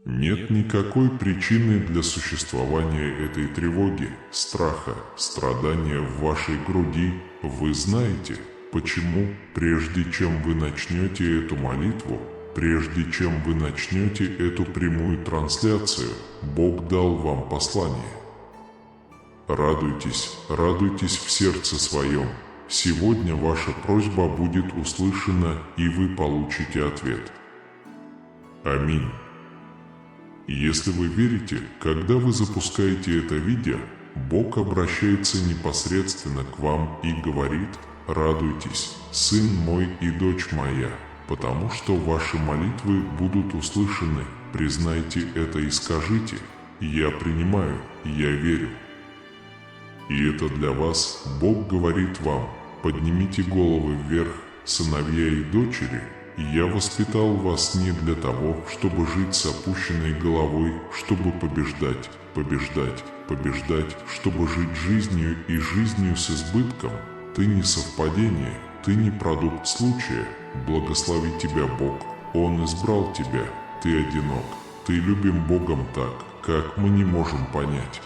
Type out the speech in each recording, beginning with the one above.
Нет никакой причины для существования этой тревоги, страха, страдания в вашей груди. Вы знаете, почему, прежде чем вы начнете эту молитву, прежде чем вы начнете эту прямую трансляцию, Бог дал вам послание. Радуйтесь, радуйтесь в сердце своем. Сегодня ваша просьба будет услышана, и вы получите ответ. Аминь. Если вы верите, когда вы запускаете это видео, Бог обращается непосредственно к вам и говорит: «Радуйтесь, сын мой и дочь моя, потому что ваши молитвы будут услышаны. Признайте это и скажите: я принимаю, я верю». И это для вас. Бог говорит вам: поднимите головы вверх, сыновья и дочери. Я воспитал вас не для того, чтобы жить с опущенной головой, чтобы побеждать, побеждать, побеждать, чтобы жить жизнью и жизнью с избытком. Ты не совпадение, ты не продукт случая. Благослови тебя Бог. Он избрал тебя. Ты одинок. Ты любим Богом так, как мы не можем понять.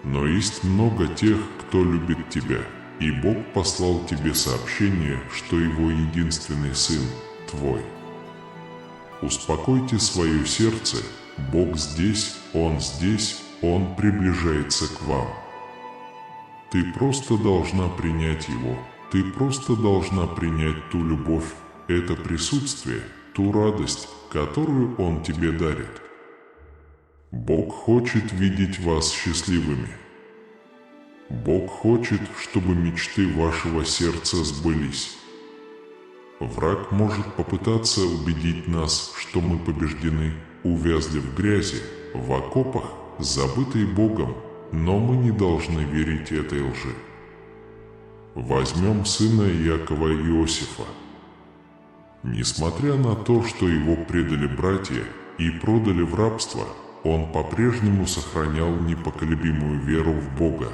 Но есть много тех, кто любит тебя. И Бог послал тебе сообщение, что Его единственный Сын твой. Успокойте свое сердце. Бог здесь, Он приближается к вам. Ты просто должна принять Его. Ты просто должна принять ту любовь, это присутствие, ту радость, которую Он тебе дарит. Бог хочет видеть вас счастливыми. Бог хочет, чтобы мечты вашего сердца сбылись. Враг может попытаться убедить нас, что мы побеждены, увязли в грязи, в окопах, забытые Богом, но мы не должны верить этой лжи. Возьмем сына Иакова Иосифа. Несмотря на то, что его предали братья и продали в рабство, он по-прежнему сохранял непоколебимую веру в Бога.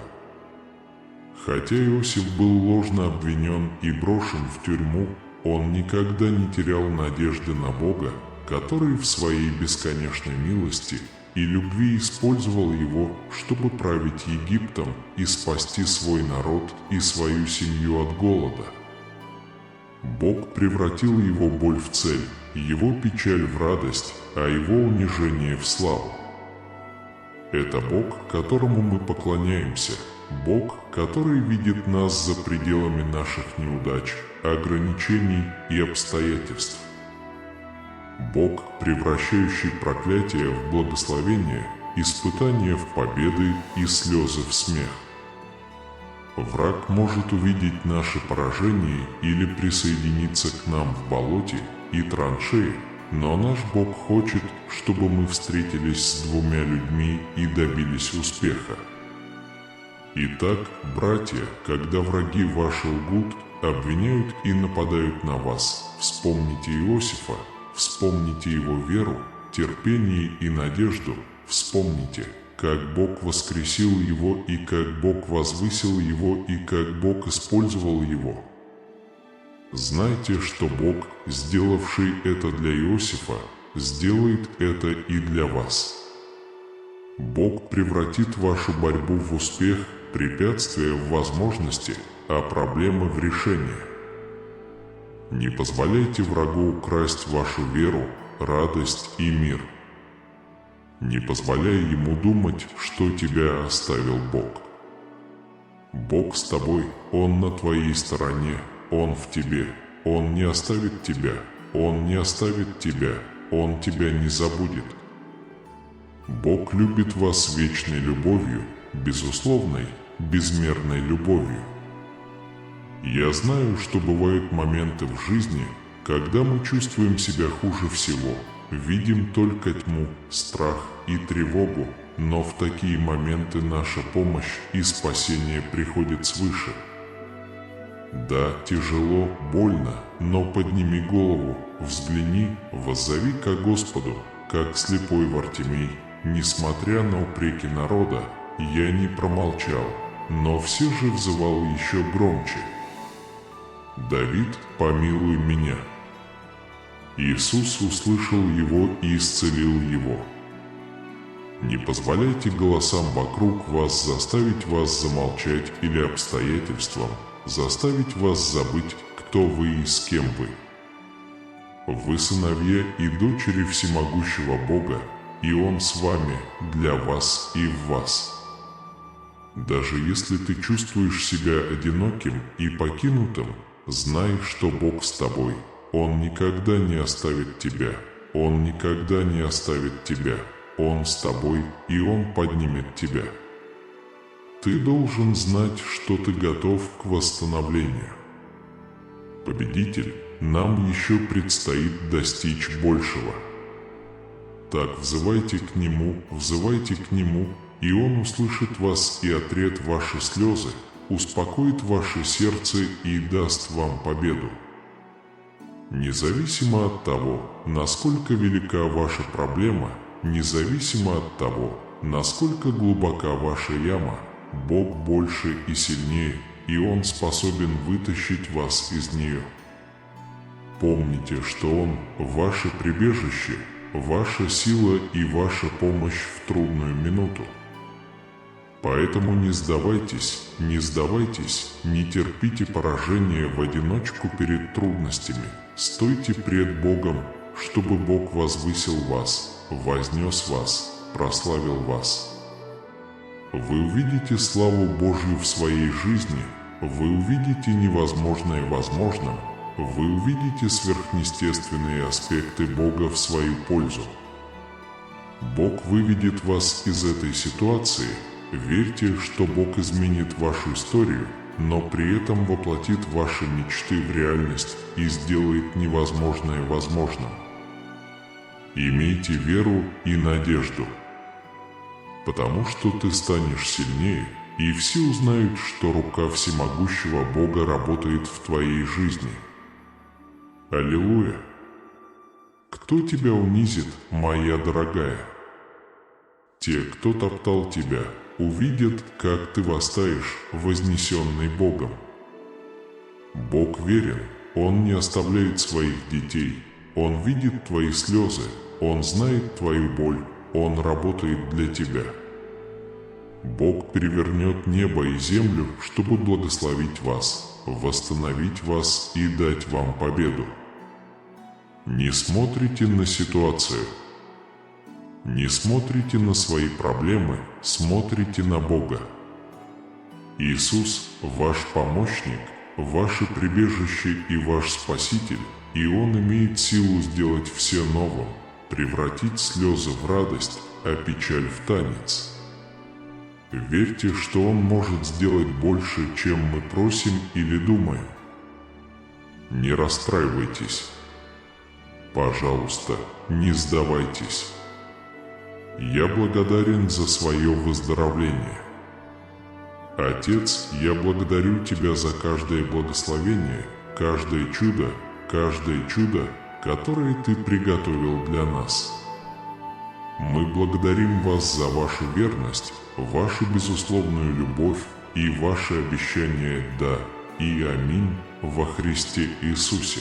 Хотя Иосиф был ложно обвинен и брошен в тюрьму, он никогда не терял надежды на Бога, который в своей бесконечной милости и любви использовал его, чтобы править Египтом и спасти свой народ и свою семью от голода. Бог превратил его боль в цель, его печаль в радость, а его унижение в славу. Это Бог, которому мы поклоняемся. Бог, который видит нас за пределами наших неудач, ограничений и обстоятельств. Бог, превращающий проклятие в благословение, испытания в победы и слезы в смех. Враг может увидеть наше поражение или присоединиться к нам в болоте и траншее, но наш Бог хочет, чтобы мы встретились с двумя людьми и добились успеха. Итак, братья, когда враги ваши лгут, обвиняют и нападают на вас, вспомните Иосифа, вспомните его веру, терпение и надежду, вспомните, как Бог воскресил его и как Бог возвысил его и как Бог использовал его. Знайте, что Бог, сделавший это для Иосифа, сделает это и для вас. Бог превратит вашу борьбу в успех, препятствия в возможности, а проблемы в решение. Не позволяйте врагу украсть вашу веру, радость и мир. Не позволяй ему думать, что тебя оставил Бог. Бог с тобой, Он на твоей стороне, Он в тебе, Он не оставит тебя, Он не оставит тебя, Он тебя не забудет. Бог любит вас вечной любовью, безусловной, безмерной любовью. Я знаю, что бывают моменты в жизни, когда мы чувствуем себя хуже всего, видим только тьму, страх и тревогу, но в такие моменты наша помощь и спасение приходит свыше. Да, тяжело, больно, но подними голову, взгляни, воззови ко Господу, как слепой Вартимей. Несмотря на упреки народа, я не промолчал, но все же взывал еще громче: «Давид, помилуй меня». Иисус услышал его и исцелил его. Не позволяйте голосам вокруг вас заставить вас замолчать или обстоятельствам заставить вас забыть, кто вы и с кем вы. Вы сыновья и дочери всемогущего Бога, и Он с вами, для вас и в вас. Даже если ты чувствуешь себя одиноким и покинутым, знай, что Бог с тобой. Он никогда не оставит тебя. Он никогда не оставит тебя. Он с тобой, и Он поднимет тебя. Ты должен знать, что ты готов к восстановлению. Победитель, нам еще предстоит достичь большего. Так взывайте к Нему, и Он услышит вас и отрет ваши слезы, успокоит ваше сердце и даст вам победу. Независимо от того, насколько велика ваша проблема, независимо от того, насколько глубока ваша яма, Бог больше и сильнее, и Он способен вытащить вас из нее. Помните, что Он – ваше прибежище, ваша сила и ваша помощь в трудную минуту. Поэтому не сдавайтесь, не терпите поражения в одиночку перед трудностями. Стойте пред Богом, чтобы Бог возвысил вас, вознес вас, прославил вас. Вы увидите славу Божью в своей жизни, вы увидите невозможное возможным, вы увидите сверхъестественные аспекты Бога в свою пользу. Бог выведет вас из этой ситуации. Верьте, что Бог изменит вашу историю, но при этом воплотит ваши мечты в реальность и сделает невозможное возможным. Имейте веру и надежду, потому что ты станешь сильнее, и все узнают, что рука всемогущего Бога работает в твоей жизни. Аллилуйя! Кто тебя унизит, моя дорогая? Те, кто топтал тебя, увидят, как ты восстаешь, вознесенный Богом. Бог верен, Он не оставляет своих детей, Он видит твои слезы, Он знает твою боль, Он работает для тебя. Бог перевернет небо и землю, чтобы благословить вас, восстановить вас и дать вам победу. Не смотрите на ситуацию. Не смотрите на свои проблемы, смотрите на Бога. Иисус – ваш помощник, ваше прибежище и ваш Спаситель, и Он имеет силу сделать все новым, превратить слезы в радость, а печаль в танец. Верьте, что Он может сделать больше, чем мы просим или думаем. Не расстраивайтесь. Пожалуйста, не сдавайтесь. Я благодарен за свое выздоровление. Отец, я благодарю Тебя за каждое благословение, каждое чудо, которое Ты приготовил для нас. Мы благодарим Вас за Вашу верность, Вашу безусловную любовь и Ваши обещания «Да» и «Аминь» во Христе Иисусе.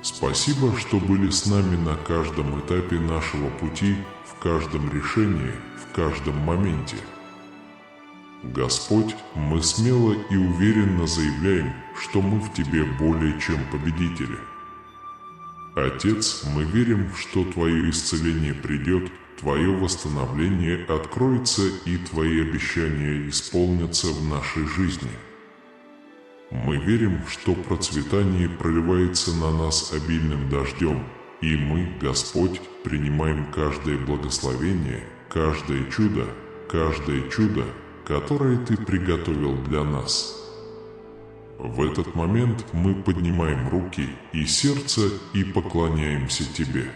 Спасибо, что были с нами на каждом этапе нашего пути, в каждом решении, в каждом моменте. Господь, мы смело и уверенно заявляем, что мы в Тебе более чем победители. Отец, мы верим, что Твое исцеление придет, Твое восстановление откроется и Твои обещания исполнятся в нашей жизни. Мы верим, что процветание проливается на нас обильным дождем, и мы, Господь, принимаем каждое благословение, каждое чудо, которое Ты приготовил для нас. В этот момент мы поднимаем руки и сердце и поклоняемся Тебе.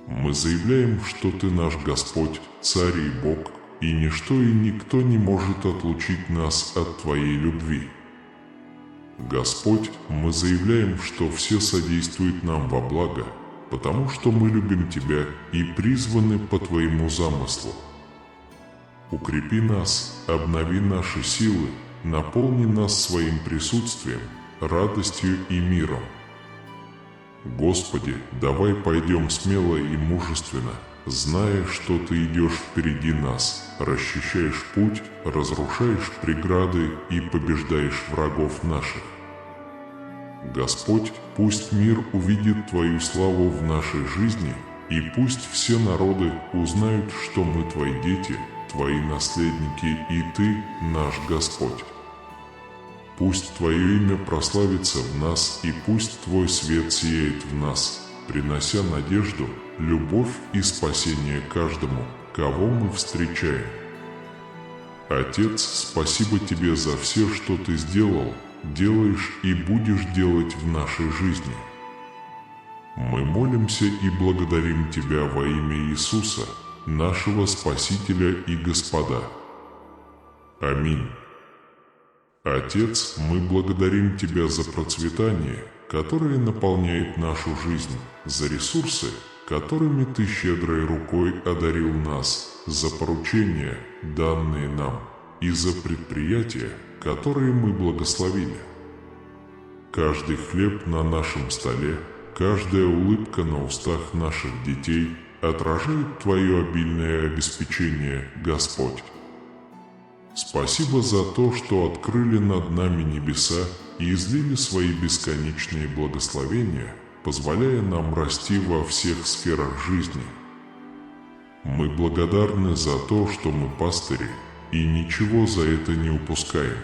Мы заявляем, что Ты наш Господь, Царь и Бог, и ничто и никто не может отлучить нас от Твоей любви. Господь, мы заявляем, что все содействуют нам во благо, потому что мы любим Тебя и призваны по Твоему замыслу. Укрепи нас, обнови наши силы, наполни нас своим присутствием, радостью и миром. Господи, давай пойдем смело и мужественно, зная, что Ты идешь впереди нас, расчищаешь путь, разрушаешь преграды и побеждаешь врагов наших. Господь, пусть мир увидит Твою славу в нашей жизни, и пусть все народы узнают, что мы Твои дети, Твои наследники, и Ты наш Господь. Пусть Твое имя прославится в нас, и пусть Твой свет сияет в нас, принося надежду, любовь и спасение каждому, кого мы встречаем. Отец, спасибо Тебе за все, что Ты сделал, делаешь и будешь делать в нашей жизни. Мы молимся и благодарим Тебя во имя Иисуса, нашего Спасителя и Господа. Аминь. Отец, мы благодарим Тебя за процветание, которое наполняет нашу жизнь, за ресурсы, которыми Ты щедрой рукой одарил нас, за поручения, данные нам, и за предприятия, которые мы благословили. Каждый хлеб на нашем столе, каждая улыбка на устах наших детей отражает Твое обильное обеспечение, Господь. Спасибо за то, что открыли над нами небеса и излили свои бесконечные благословения, позволяя нам расти во всех сферах жизни. Мы благодарны за то, что мы пастыри, и ничего за это не упускаем.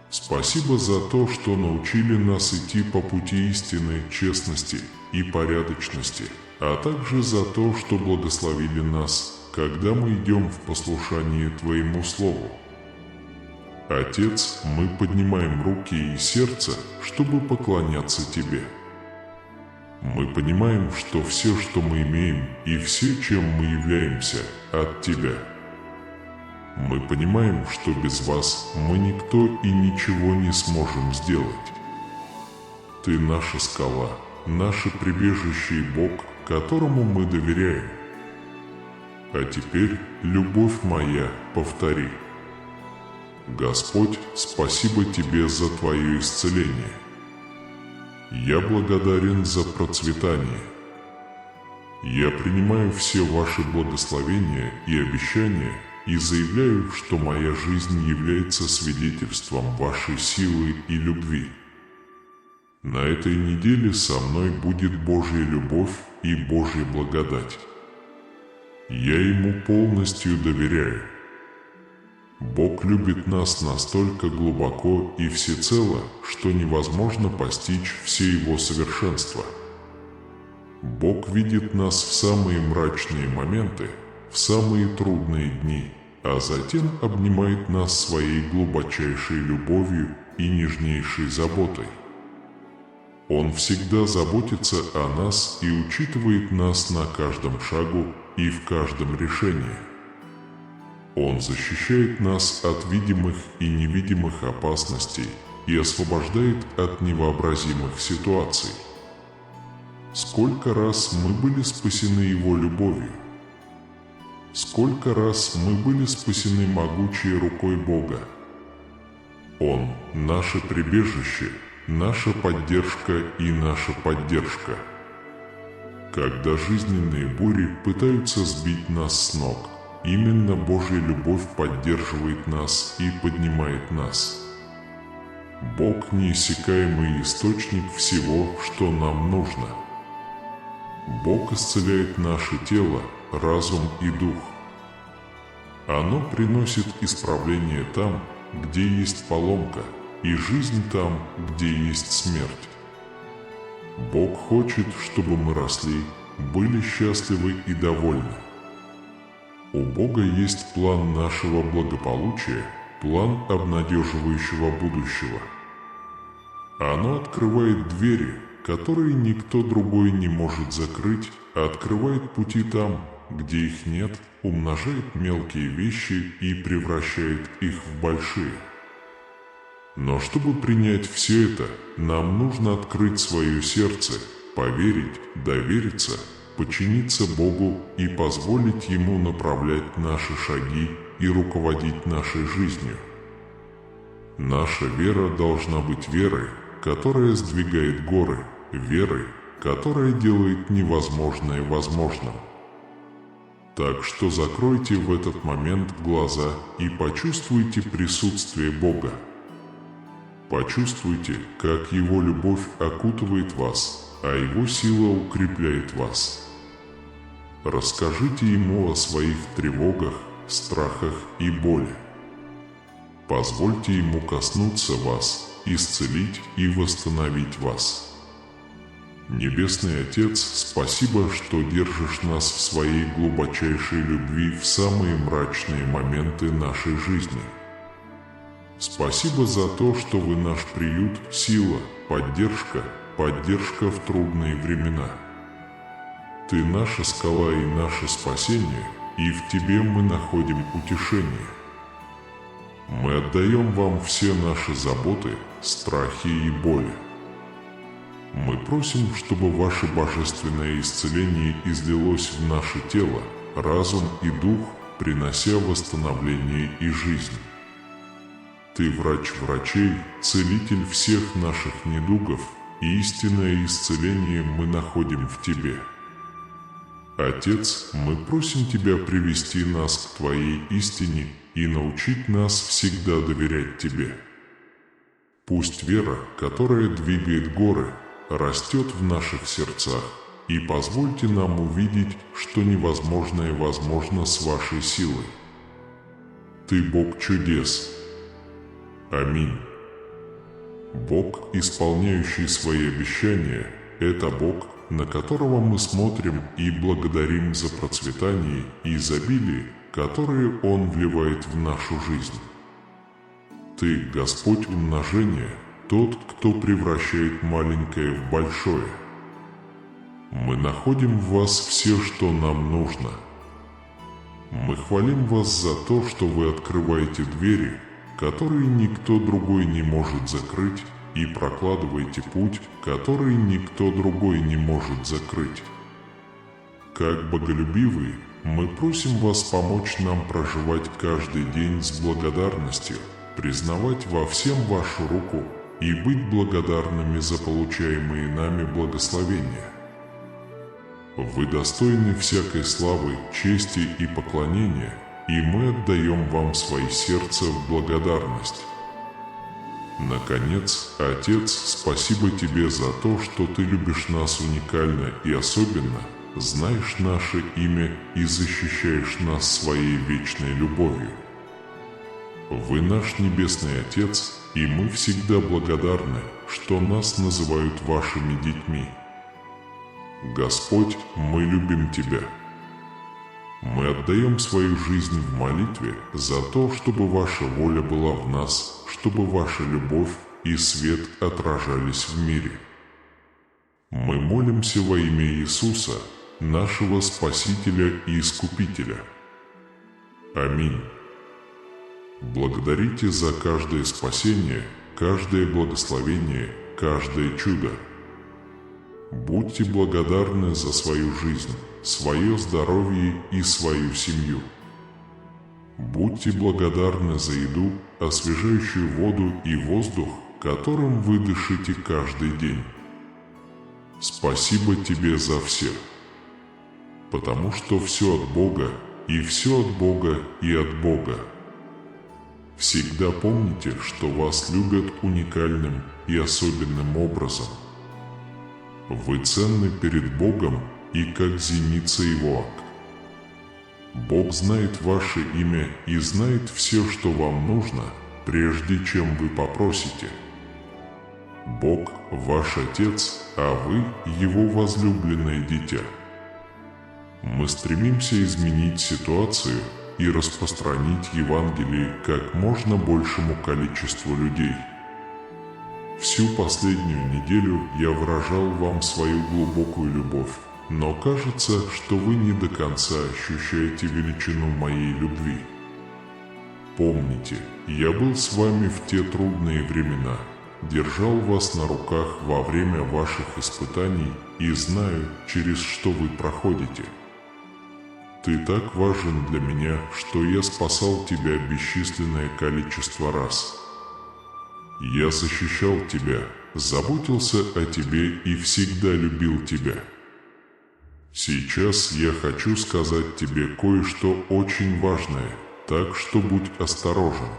Спасибо за то, что научили нас идти по пути истины, честности и порядочности, а также за то, что благословили нас, когда мы идем в послушании Твоему Слову. Отец, мы поднимаем руки и сердце, чтобы поклоняться Тебе. Мы понимаем, что все, что мы имеем, и все, чем мы являемся, от Тебя. Мы понимаем, что без Вас мы никто и ничего не сможем сделать. Ты наша скала, наше прибежище и Бог, которому мы доверяем. А теперь, любовь моя, повтори. Господь, спасибо Тебе за Твое исцеление. Я благодарен за процветание. Я принимаю все Ваши благословения и обещания и заявляю, что моя жизнь является свидетельством Вашей силы и любви. На этой неделе со мной будет Божья любовь и Божья благодать. Я Ему полностью доверяю. Бог любит нас настолько глубоко и всецело, что невозможно постичь все Его совершенства. Бог видит нас в самые мрачные моменты, в самые трудные дни, а затем обнимает нас своей глубочайшей любовью и нежнейшей заботой. Он всегда заботится о нас и учитывает нас на каждом шагу и в каждом решении. Он защищает нас от видимых и невидимых опасностей и освобождает от невообразимых ситуаций. Сколько раз мы были спасены Его любовью? Сколько раз мы были спасены могучей рукой Бога? Он – наше прибежище, наша поддержка и наша поддержка. Когда жизненные бури пытаются сбить нас с ног, именно Божья любовь поддерживает нас и поднимает нас. Бог – неиссякаемый источник всего, что нам нужно. Бог исцеляет наше тело, разум и дух. Оно приносит исправление там, где есть поломка, и жизнь там, где есть смерть. Бог хочет, чтобы мы росли, были счастливы и довольны. У Бога есть план нашего благополучия, план обнадеживающего будущего. Оно открывает двери, которые никто другой не может закрыть, а открывает пути там, где их нет, умножает мелкие вещи и превращает их в большие. Но чтобы принять все это, нам нужно открыть свое сердце, поверить, довериться, подчиниться Богу и позволить Ему направлять наши шаги и руководить нашей жизнью. Наша вера должна быть верой, которая сдвигает горы, верой, которая делает невозможное возможным. Так что закройте в этот момент глаза и почувствуйте присутствие Бога. Почувствуйте, как Его любовь окутывает вас, а Его сила укрепляет вас. Расскажите Ему о своих тревогах, страхах и боли. Позвольте Ему коснуться вас, исцелить и восстановить вас. Небесный Отец, спасибо, что держишь нас в своей глубочайшей любви в самые мрачные моменты нашей жизни. Спасибо за то, что Вы наш приют, сила, поддержка в трудные времена. Ты наша скала и наше спасение, и в Тебе мы находим утешение. Мы отдаем Вам все наши заботы, страхи и боли. Мы просим, чтобы Ваше божественное исцеление излилось в наше тело, разум и дух, принося восстановление и жизнь. Ты врач врачей, целитель всех наших недугов, и истинное исцеление мы находим в Тебе. Отец, мы просим Тебя привести нас к Твоей истине и научить нас всегда доверять Тебе. Пусть вера, которая двигает горы, растет в наших сердцах, и позвольте нам увидеть, что невозможное возможно с Вашей силой. Ты Бог чудес. Аминь. Бог, исполняющий свои обещания, это Бог, на которого мы смотрим и благодарим за процветание и изобилие, которые Он вливает в нашу жизнь. Ты, Господь умножения, тот, кто превращает маленькое в большое. Мы находим в Вас все, что нам нужно. Мы хвалим Вас за то, что Вы открываете двери, которые никто другой не может закрыть, и прокладываете путь, который никто другой не может закрыть. Как боголюбивые, мы просим Вас помочь нам проживать каждый день с благодарностью, признавать во всем Вашу руку и быть благодарными за получаемые нами благословения. Вы достойны всякой славы, чести и поклонения, и мы отдаем Вам свои сердца в благодарность. Наконец, Отец, спасибо Тебе за то, что Ты любишь нас уникально и особенно, знаешь наше имя и защищаешь нас своей вечной любовью. Вы наш Небесный Отец, и мы всегда благодарны, что нас называют Вашими детьми. Господь, мы любим Тебя. Мы отдаем свою жизнь в молитве за то, чтобы Ваша воля была в нас, чтобы Ваша любовь и свет отражались в мире. Мы молимся во имя Иисуса, нашего Спасителя и Искупителя. Аминь. Благодарите за каждое спасение, каждое благословение, каждое чудо. Будьте благодарны за свою жизнь, свое здоровье и свою семью. Будьте благодарны за еду, освежающую воду и воздух, которым вы дышите каждый день. Спасибо Тебе за все, потому что все от Бога, и все от Бога и от Бога. Всегда помните, что вас любят уникальным и особенным образом. Вы ценны перед Богом и как зеница Его ока. Бог знает ваше имя и знает все, что вам нужно, прежде чем вы попросите. Бог – ваш Отец, а вы – Его возлюбленное дитя. Мы стремимся изменить ситуацию и распространить Евангелие как можно большему количеству людей. Всю последнюю неделю я выражал вам свою глубокую любовь, но кажется, что вы не до конца ощущаете величину моей любви. Помните, я был с вами в те трудные времена, держал вас на руках во время ваших испытаний и знаю, через что вы проходите. Ты так важен для меня, что я спасал тебя бесчисленное количество раз. Я защищал тебя, заботился о тебе и всегда любил тебя. Сейчас я хочу сказать тебе кое-что очень важное, так что будь осторожен.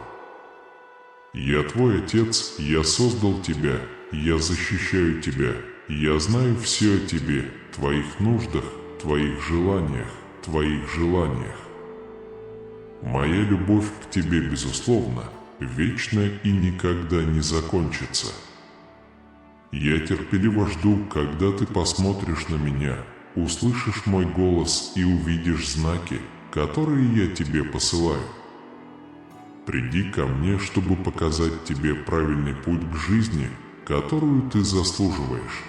Я твой отец, я создал тебя, я защищаю тебя, я знаю все о тебе, твоих нуждах, твоих желаниях. Моя любовь к тебе, безусловно, вечна и никогда не закончится. Я терпеливо жду, когда ты посмотришь на меня, услышишь мой голос и увидишь знаки, которые я тебе посылаю. Приди ко мне, чтобы показать тебе правильный путь к жизни, которую ты заслуживаешь.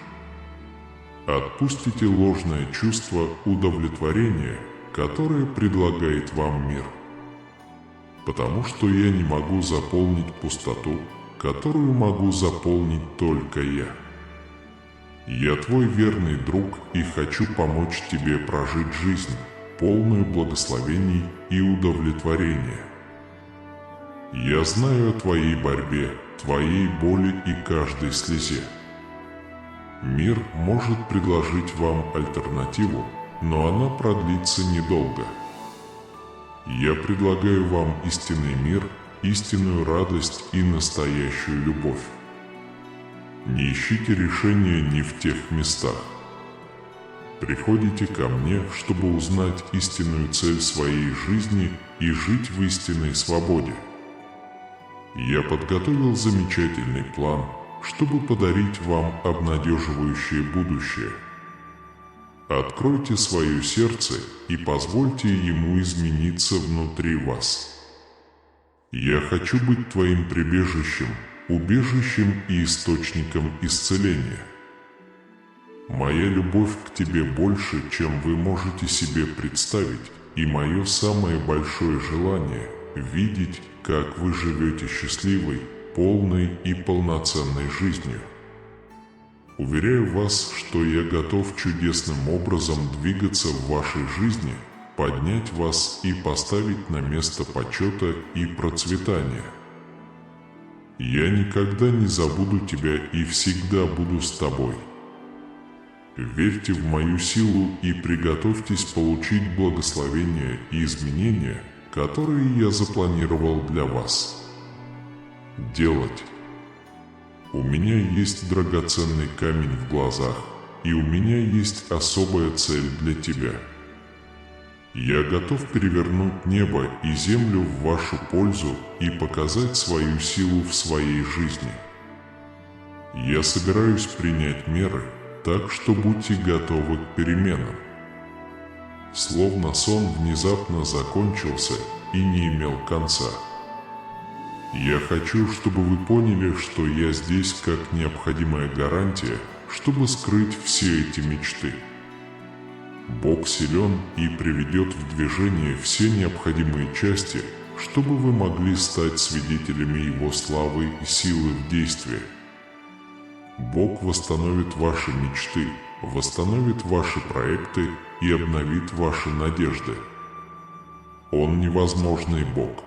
Отпустите ложное чувство удовлетворения, которое предлагает вам мир. Потому что я не могу заполнить пустоту, которую могу заполнить только я. Я твой верный друг и хочу помочь тебе прожить жизнь, полную благословений и удовлетворения. Я знаю о твоей борьбе, твоей боли и каждой слезе. Мир может предложить вам альтернативу, но она продлится недолго. Я предлагаю вам истинный мир, истинную радость и настоящую любовь. Не ищите решения не в тех местах. Приходите ко мне, чтобы узнать истинную цель своей жизни и жить в истинной свободе. Я подготовил замечательный план, чтобы подарить вам обнадеживающее будущее. Откройте свое сердце и позвольте ему измениться внутри вас. Я хочу быть твоим прибежищем, убежищем и источником исцеления. Моя любовь к тебе больше, чем вы можете себе представить, и мое самое большое желание – видеть, как вы живете счастливой, полной и полноценной жизнью. Уверяю вас, что я готов чудесным образом двигаться в вашей жизни, поднять вас и поставить на место почета и процветания. Я никогда не забуду тебя и всегда буду с тобой. Верьте в мою силу и приготовьтесь получить благословения и изменения, которые я запланировал для вас. Делать. У меня есть драгоценный камень в глазах, и у меня есть особая цель для тебя. Я готов перевернуть небо и землю в вашу пользу и показать свою силу в своей жизни. Я собираюсь принять меры, так что будьте готовы к переменам. Словно сон внезапно закончился и не имел конца. Я хочу, чтобы вы поняли, что я здесь как необходимая гарантия, чтобы скрыть все эти мечты. Бог силен и приведет в движение все необходимые части, чтобы вы могли стать свидетелями Его славы и силы в действии. Бог восстановит ваши мечты, восстановит ваши проекты и обновит ваши надежды. Он невозможный Бог.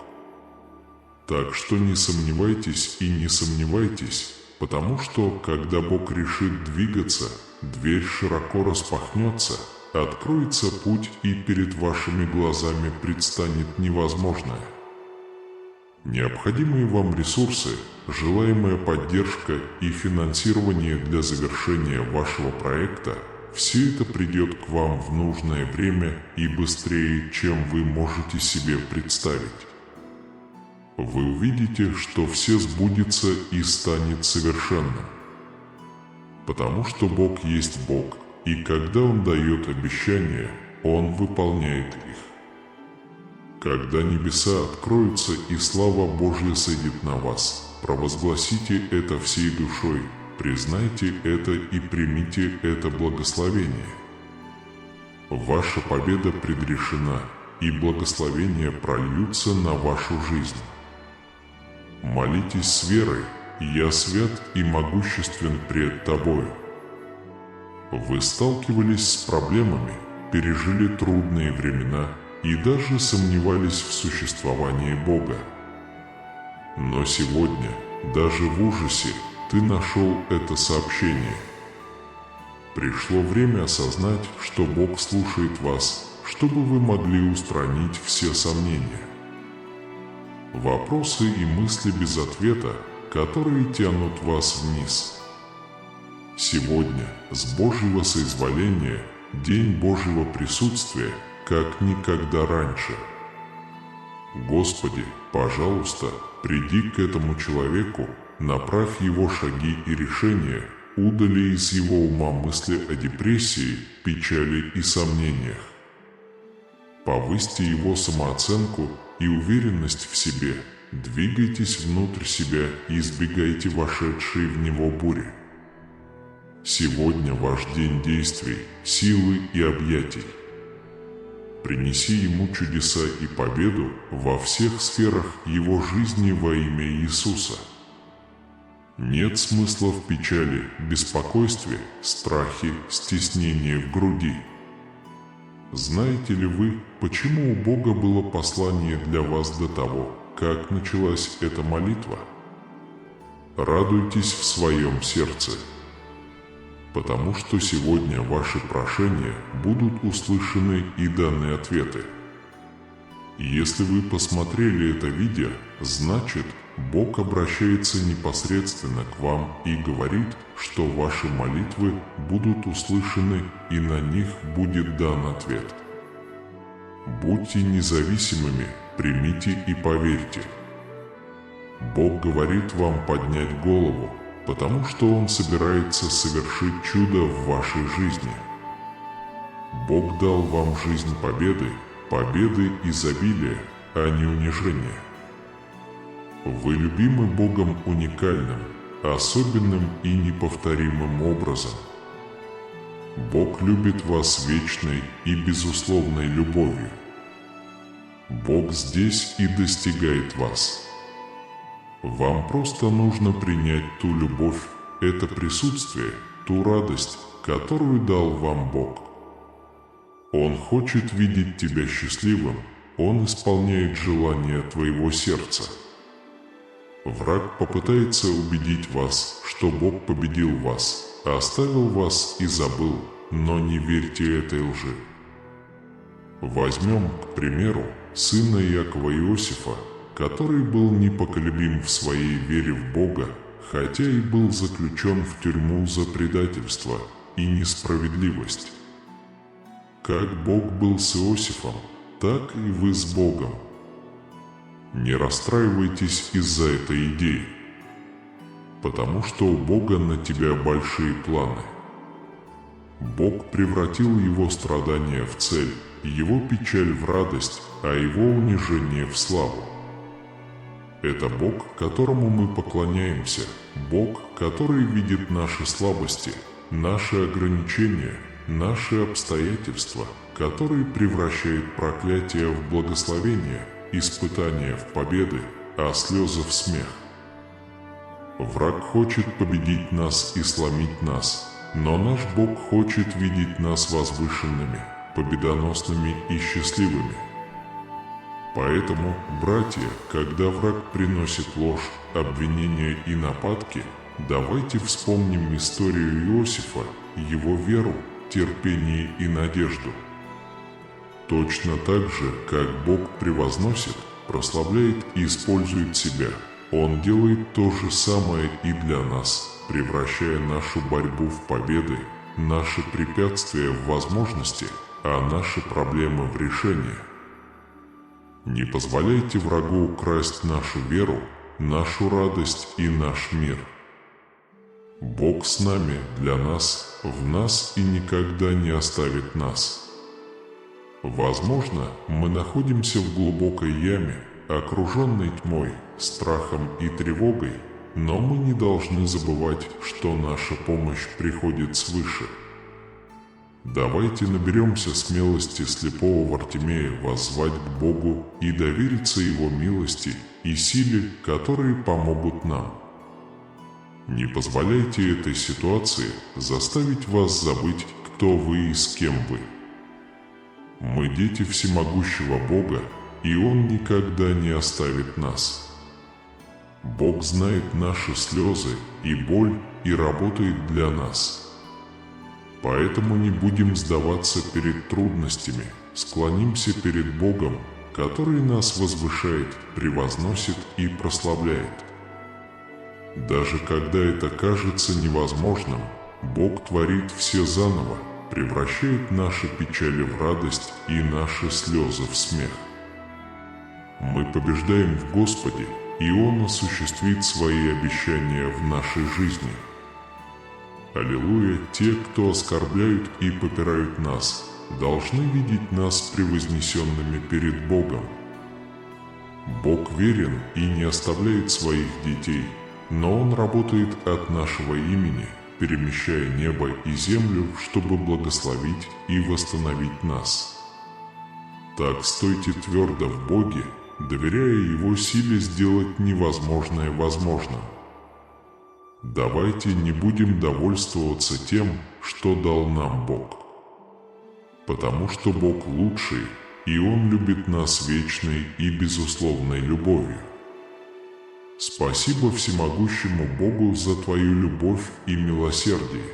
Так что не сомневайтесь и не сомневайтесь, потому что, когда Бог решит двигаться, дверь широко распахнется, откроется путь и перед вашими глазами предстанет невозможное. Необходимые вам ресурсы, желаемая поддержка и финансирование для завершения вашего проекта – все это придет к вам в нужное время и быстрее, чем вы можете себе представить. Вы увидите, что все сбудется и станет совершенным. Потому что Бог есть Бог, и когда Он дает обещания, Он выполняет их. Когда небеса откроются и слава Божья сойдет на вас, провозгласите это всей душой, признайте это и примите это благословение. Ваша победа предрешена, и благословения прольются на вашу жизнь. Молитесь с верой, я свят и могуществен пред тобою. Вы сталкивались с проблемами, пережили трудные времена и даже сомневались в существовании Бога. Но сегодня, даже в ужасе, ты нашел это сообщение. Пришло время осознать, что Бог слушает вас, чтобы вы могли устранить все сомнения. Вопросы и мысли без ответа, которые тянут вас вниз. Сегодня, с Божьего соизволения, день Божьего присутствия, как никогда раньше. Господи, пожалуйста, приди к этому человеку, направь его шаги и решения, удали из его ума мысли о депрессии, печали и сомнениях. Повысьте его самооценку и уверенность в себе, двигайтесь внутрь себя и избегайте вошедшей в него бури. Сегодня ваш день действий, силы и объятий. Принеси ему чудеса и победу во всех сферах его жизни во имя Иисуса. Нет смысла в печали, беспокойстве, страхе, стеснении в груди. Знаете ли вы, почему у Бога было послание для вас до того, как началась эта молитва? Радуйтесь в своем сердце, потому что сегодня ваши прошения будут услышаны и даны ответы. Если вы посмотрели это видео, значит, Бог обращается непосредственно к вам и говорит, что ваши молитвы будут услышаны и на них будет дан ответ. Будьте независимыми, примите и поверьте. Бог говорит вам поднять голову, потому что Он собирается совершить чудо в вашей жизни. Бог дал вам жизнь победы изобилия, а не унижения. Вы любимы Богом уникальным, особенным и неповторимым образом. Бог любит вас вечной и безусловной любовью. Бог здесь и достигает вас. Вам просто нужно принять ту любовь, это присутствие, ту радость, которую дал вам Бог. Он хочет видеть тебя счастливым, Он исполняет желания твоего сердца. Враг попытается убедить вас, что Бог победил вас, оставил вас и забыл, но не верьте этой лжи. Возьмем, к примеру, сына Иакова Иосифа, который был непоколебим в своей вере в Бога, хотя и был заключен в тюрьму за предательство и несправедливость. Как Бог был с Иосифом, так и вы с Богом. Не расстраивайтесь из-за этой идеи, потому что у Бога на тебя большие планы. Бог превратил его страдания в цель, его печаль в радость, а его унижение в славу. Это Бог, которому мы поклоняемся, Бог, который видит наши слабости, наши ограничения, наши обстоятельства, который превращает проклятие в благословение, испытания в победы, а слезы в смех. Враг хочет победить нас и сломить нас, но наш Бог хочет видеть нас возвышенными, победоносными и счастливыми. Поэтому, братья, когда враг приносит ложь, обвинения и нападки, давайте вспомним историю Иосифа, его веру, терпение и надежду. Точно так же, как Бог превозносит, прославляет и использует себя, Он делает то же самое и для нас, превращая нашу борьбу в победы, наши препятствия в возможности, а наши проблемы в решения. Не позволяйте врагу украсть нашу веру, нашу радость и наш мир. Бог с нами, для нас, в нас и никогда не оставит нас. Возможно, мы находимся в глубокой яме, окруженной тьмой, страхом и тревогой, но мы не должны забывать, что наша помощь приходит свыше. Давайте наберемся смелости слепого Вартимея воззвать к Богу и довериться Его милости и силе, которые помогут нам. Не позволяйте этой ситуации заставить вас забыть, кто вы и с кем вы. Мы дети всемогущего Бога, и Он никогда не оставит нас. Бог знает наши слезы и боль и работает для нас. Поэтому не будем сдаваться перед трудностями, склонимся перед Богом, который нас возвышает, превозносит и прославляет. Даже когда это кажется невозможным, Бог творит все заново, превращает наши печали в радость и наши слезы в смех. Мы побеждаем в Господе, и Он осуществит свои обещания в нашей жизни. Аллилуйя! Те, кто оскорбляют и попирают нас, должны видеть нас превознесенными перед Богом. Бог верен и не оставляет своих детей, но Он работает от нашего имени, перемещая небо и землю, чтобы благословить и восстановить нас. Так стойте твердо в Боге, доверяя Его силе сделать невозможное возможным. Давайте не будем довольствоваться тем, что дал нам Бог. Потому что Бог лучший, и Он любит нас вечной и безусловной любовью. Спасибо всемогущему Богу за Твою любовь и милосердие.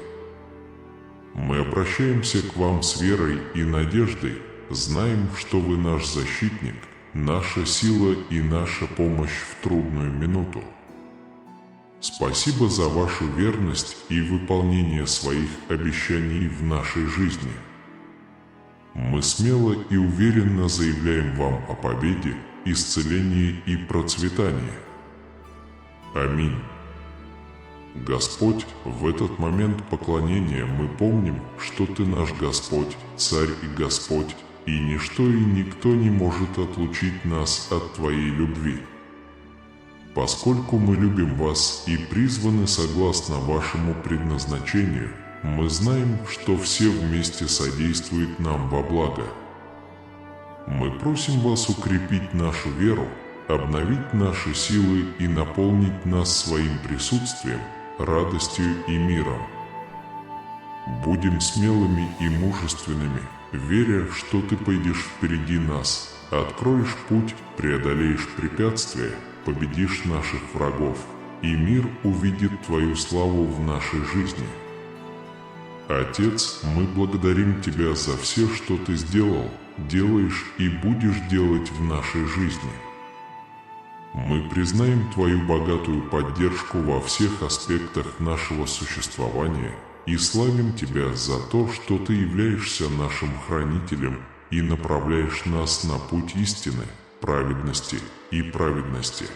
Мы обращаемся к Вам с верой и надеждой, знаем, что Вы наш защитник, наша сила и наша помощь в трудную минуту. Спасибо за Вашу верность и выполнение своих обещаний в нашей жизни. Мы смело и уверенно заявляем Вам о победе, исцелении и процветании. Аминь. Господь, в этот момент поклонения мы помним, что Ты наш Господь, Царь и Господь, и ничто и никто не может отлучить нас от Твоей любви. Поскольку мы любим Вас и призваны согласно Вашему предназначению, мы знаем, что все вместе содействуют нам во благо. Мы просим Вас укрепить нашу веру, обновить наши силы и наполнить нас своим присутствием, радостью и миром. Будем смелыми и мужественными, веря, что Ты пойдешь впереди нас, откроешь путь, преодолеешь препятствия, победишь наших врагов, и мир увидит Твою славу в нашей жизни. Отец, мы благодарим Тебя за все, что Ты сделал, делаешь и будешь делать в нашей жизни. Мы признаем Твою богатую поддержку во всех аспектах нашего существования и славим Тебя за то, что Ты являешься нашим хранителем и направляешь нас на путь истины, праведности и праведности.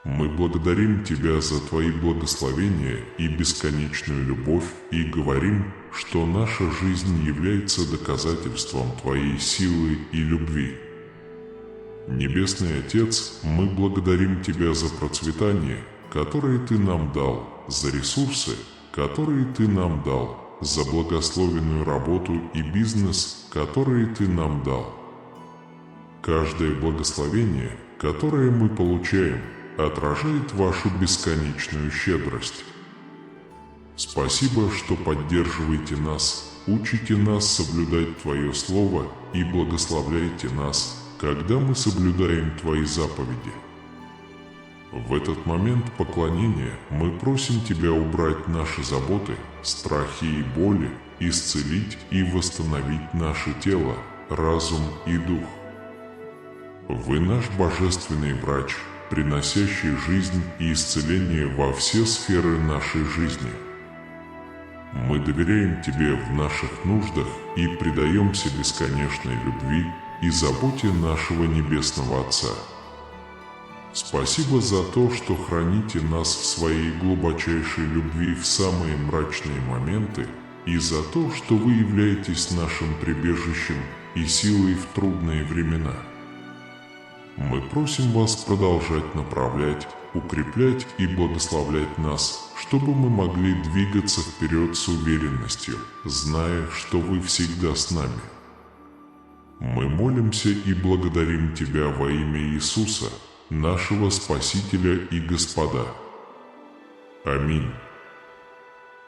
Мы благодарим Тебя за Твои благословения и бесконечную любовь и говорим, что наша жизнь является доказательством Твоей силы и любви. Небесный Отец, мы благодарим Тебя за процветание, которое Ты нам дал, за ресурсы, которые Ты нам дал, за благословенную работу и бизнес, которые Ты нам дал. Каждое благословение, которое мы получаем, отражает Вашу бесконечную щедрость. Спасибо, что поддерживаете нас, учите нас соблюдать Твое Слово и благословляете нас, когда мы соблюдаем Твои заповеди. В этот момент поклонения мы просим Тебя убрать наши заботы, страхи и боли, исцелить и восстановить наше тело, разум и дух. Вы наш божественный врач, приносящий жизнь и исцеление во все сферы нашей жизни. Мы доверяем Тебе в наших нуждах и предаемся бесконечной любви и заботе нашего Небесного Отца. Спасибо за то, что храните нас в Своей глубочайшей любви в самые мрачные моменты и за то, что Вы являетесь нашим прибежищем и силой в трудные времена. Мы просим Вас продолжать направлять, укреплять и благословлять нас, чтобы мы могли двигаться вперед с уверенностью, зная, что Вы всегда с нами. Мы молимся и благодарим Тебя во имя Иисуса, нашего Спасителя и Господа. Аминь.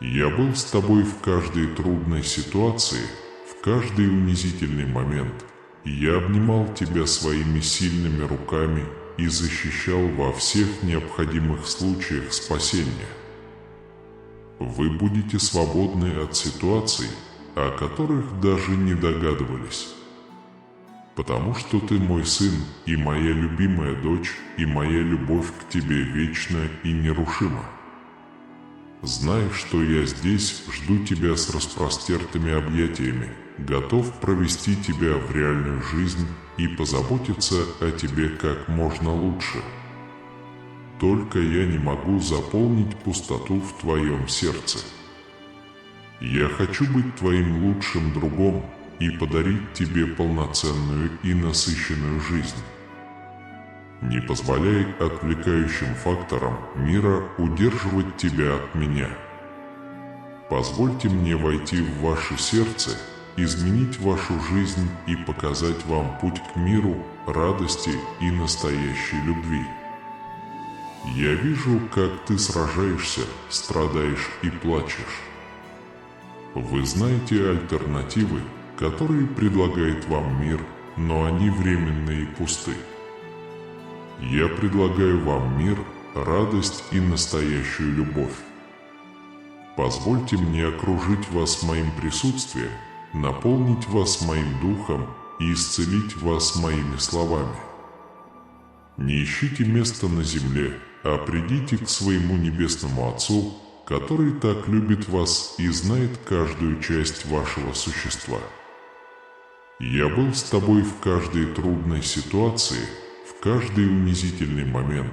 Я был с Тобой в каждой трудной ситуации, в каждый унизительный момент. Я обнимал Тебя своими сильными руками и защищал во всех необходимых случаях спасения. Вы будете свободны от ситуаций, о которых даже не догадывались. Потому что ты мой сын и моя любимая дочь, и моя любовь к тебе вечна и нерушима. Знай, что я здесь жду тебя с распростертыми объятиями, готов провести тебя в реальную жизнь и позаботиться о тебе как можно лучше. Только я не могу заполнить пустоту в твоем сердце. Я хочу быть твоим лучшим другом и подарить тебе полноценную и насыщенную жизнь. Не позволяй отвлекающим факторам мира удерживать тебя от меня. Позвольте мне войти в ваше сердце, изменить вашу жизнь и показать вам путь к миру, радости и настоящей любви. Я вижу, как ты сражаешься, страдаешь и плачешь. Вы знаете альтернативы, которые предлагает вам мир, но они временные и пусты. Я предлагаю вам мир, радость и настоящую любовь. Позвольте мне окружить вас моим присутствием, наполнить вас моим духом и исцелить вас моими словами. Не ищите места на земле, а придите к своему небесному Отцу, который так любит вас и знает каждую часть вашего существа. Я был с тобой в каждой трудной ситуации, в каждый унизительный момент.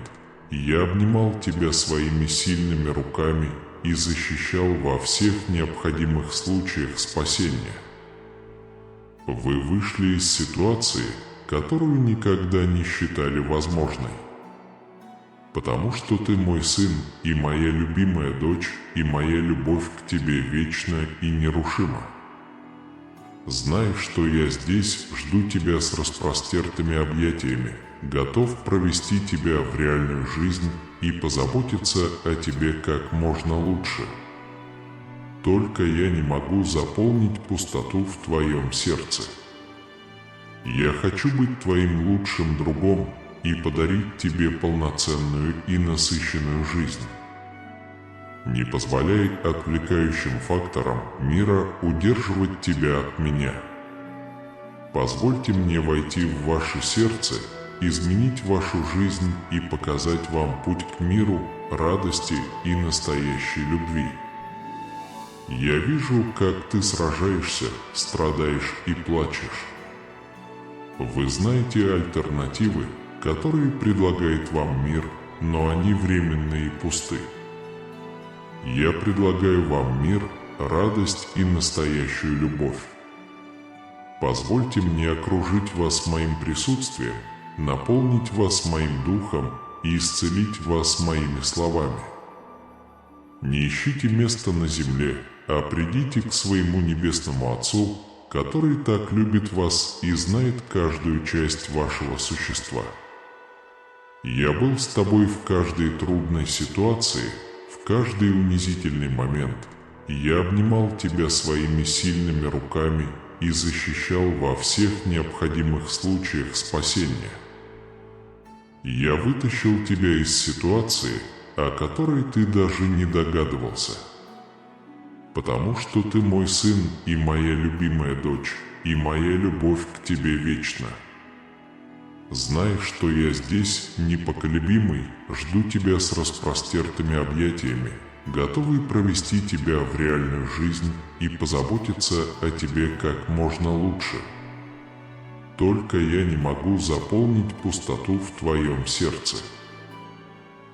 Я обнимал тебя своими сильными руками и защищал во всех необходимых случаях спасения. Вы вышли из ситуации, которую никогда не считали возможной. Потому что ты мой сын и моя любимая дочь, и моя любовь к тебе вечна и нерушима. Знай, что я здесь жду тебя с распростертыми объятиями, готов провести тебя в реальную жизнь и позаботиться о тебе как можно лучше. Только я не могу заполнить пустоту в твоем сердце. Я хочу быть твоим лучшим другом и подарить тебе полноценную и насыщенную жизнь. Не позволяй отвлекающим факторам мира удерживать тебя от меня. Позвольте мне войти в ваше сердце, изменить вашу жизнь и показать вам путь к миру, радости и настоящей любви. Я вижу, как ты сражаешься, страдаешь и плачешь. Вы знаете альтернативы, которые предлагает вам мир, но они временные и пусты. Я предлагаю вам мир, радость и настоящую любовь. Позвольте мне окружить вас моим присутствием, наполнить вас моим духом и исцелить вас моими словами. Не ищите места на земле, а придите к своему небесному Отцу, который так любит вас и знает каждую часть вашего существа. Я был с тобой в каждой трудной ситуации, в каждый унизительный момент. Я обнимал тебя своими сильными руками и защищал во всех необходимых случаях спасения. Я вытащил тебя из ситуации, о которой ты даже не догадывался. Потому что ты мой сын и моя любимая дочь, и моя любовь к тебе вечна. Знай, что я здесь, непоколебимый, жду тебя с распростертыми объятиями, готовый провести тебя в реальную жизнь и позаботиться о тебе как можно лучше. Только я не могу заполнить пустоту в твоем сердце.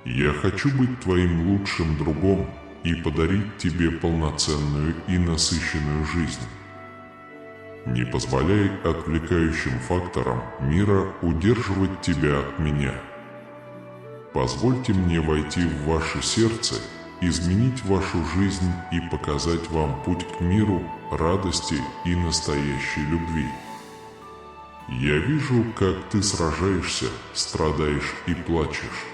Я хочу быть твоим лучшим другом и подарить тебе полноценную и насыщенную жизнь. Не позволяй отвлекающим факторам мира удерживать тебя от меня. Позвольте мне войти в ваше сердце, изменить вашу жизнь и показать вам путь к миру, радости и настоящей любви. Я вижу, как ты сражаешься, страдаешь и плачешь.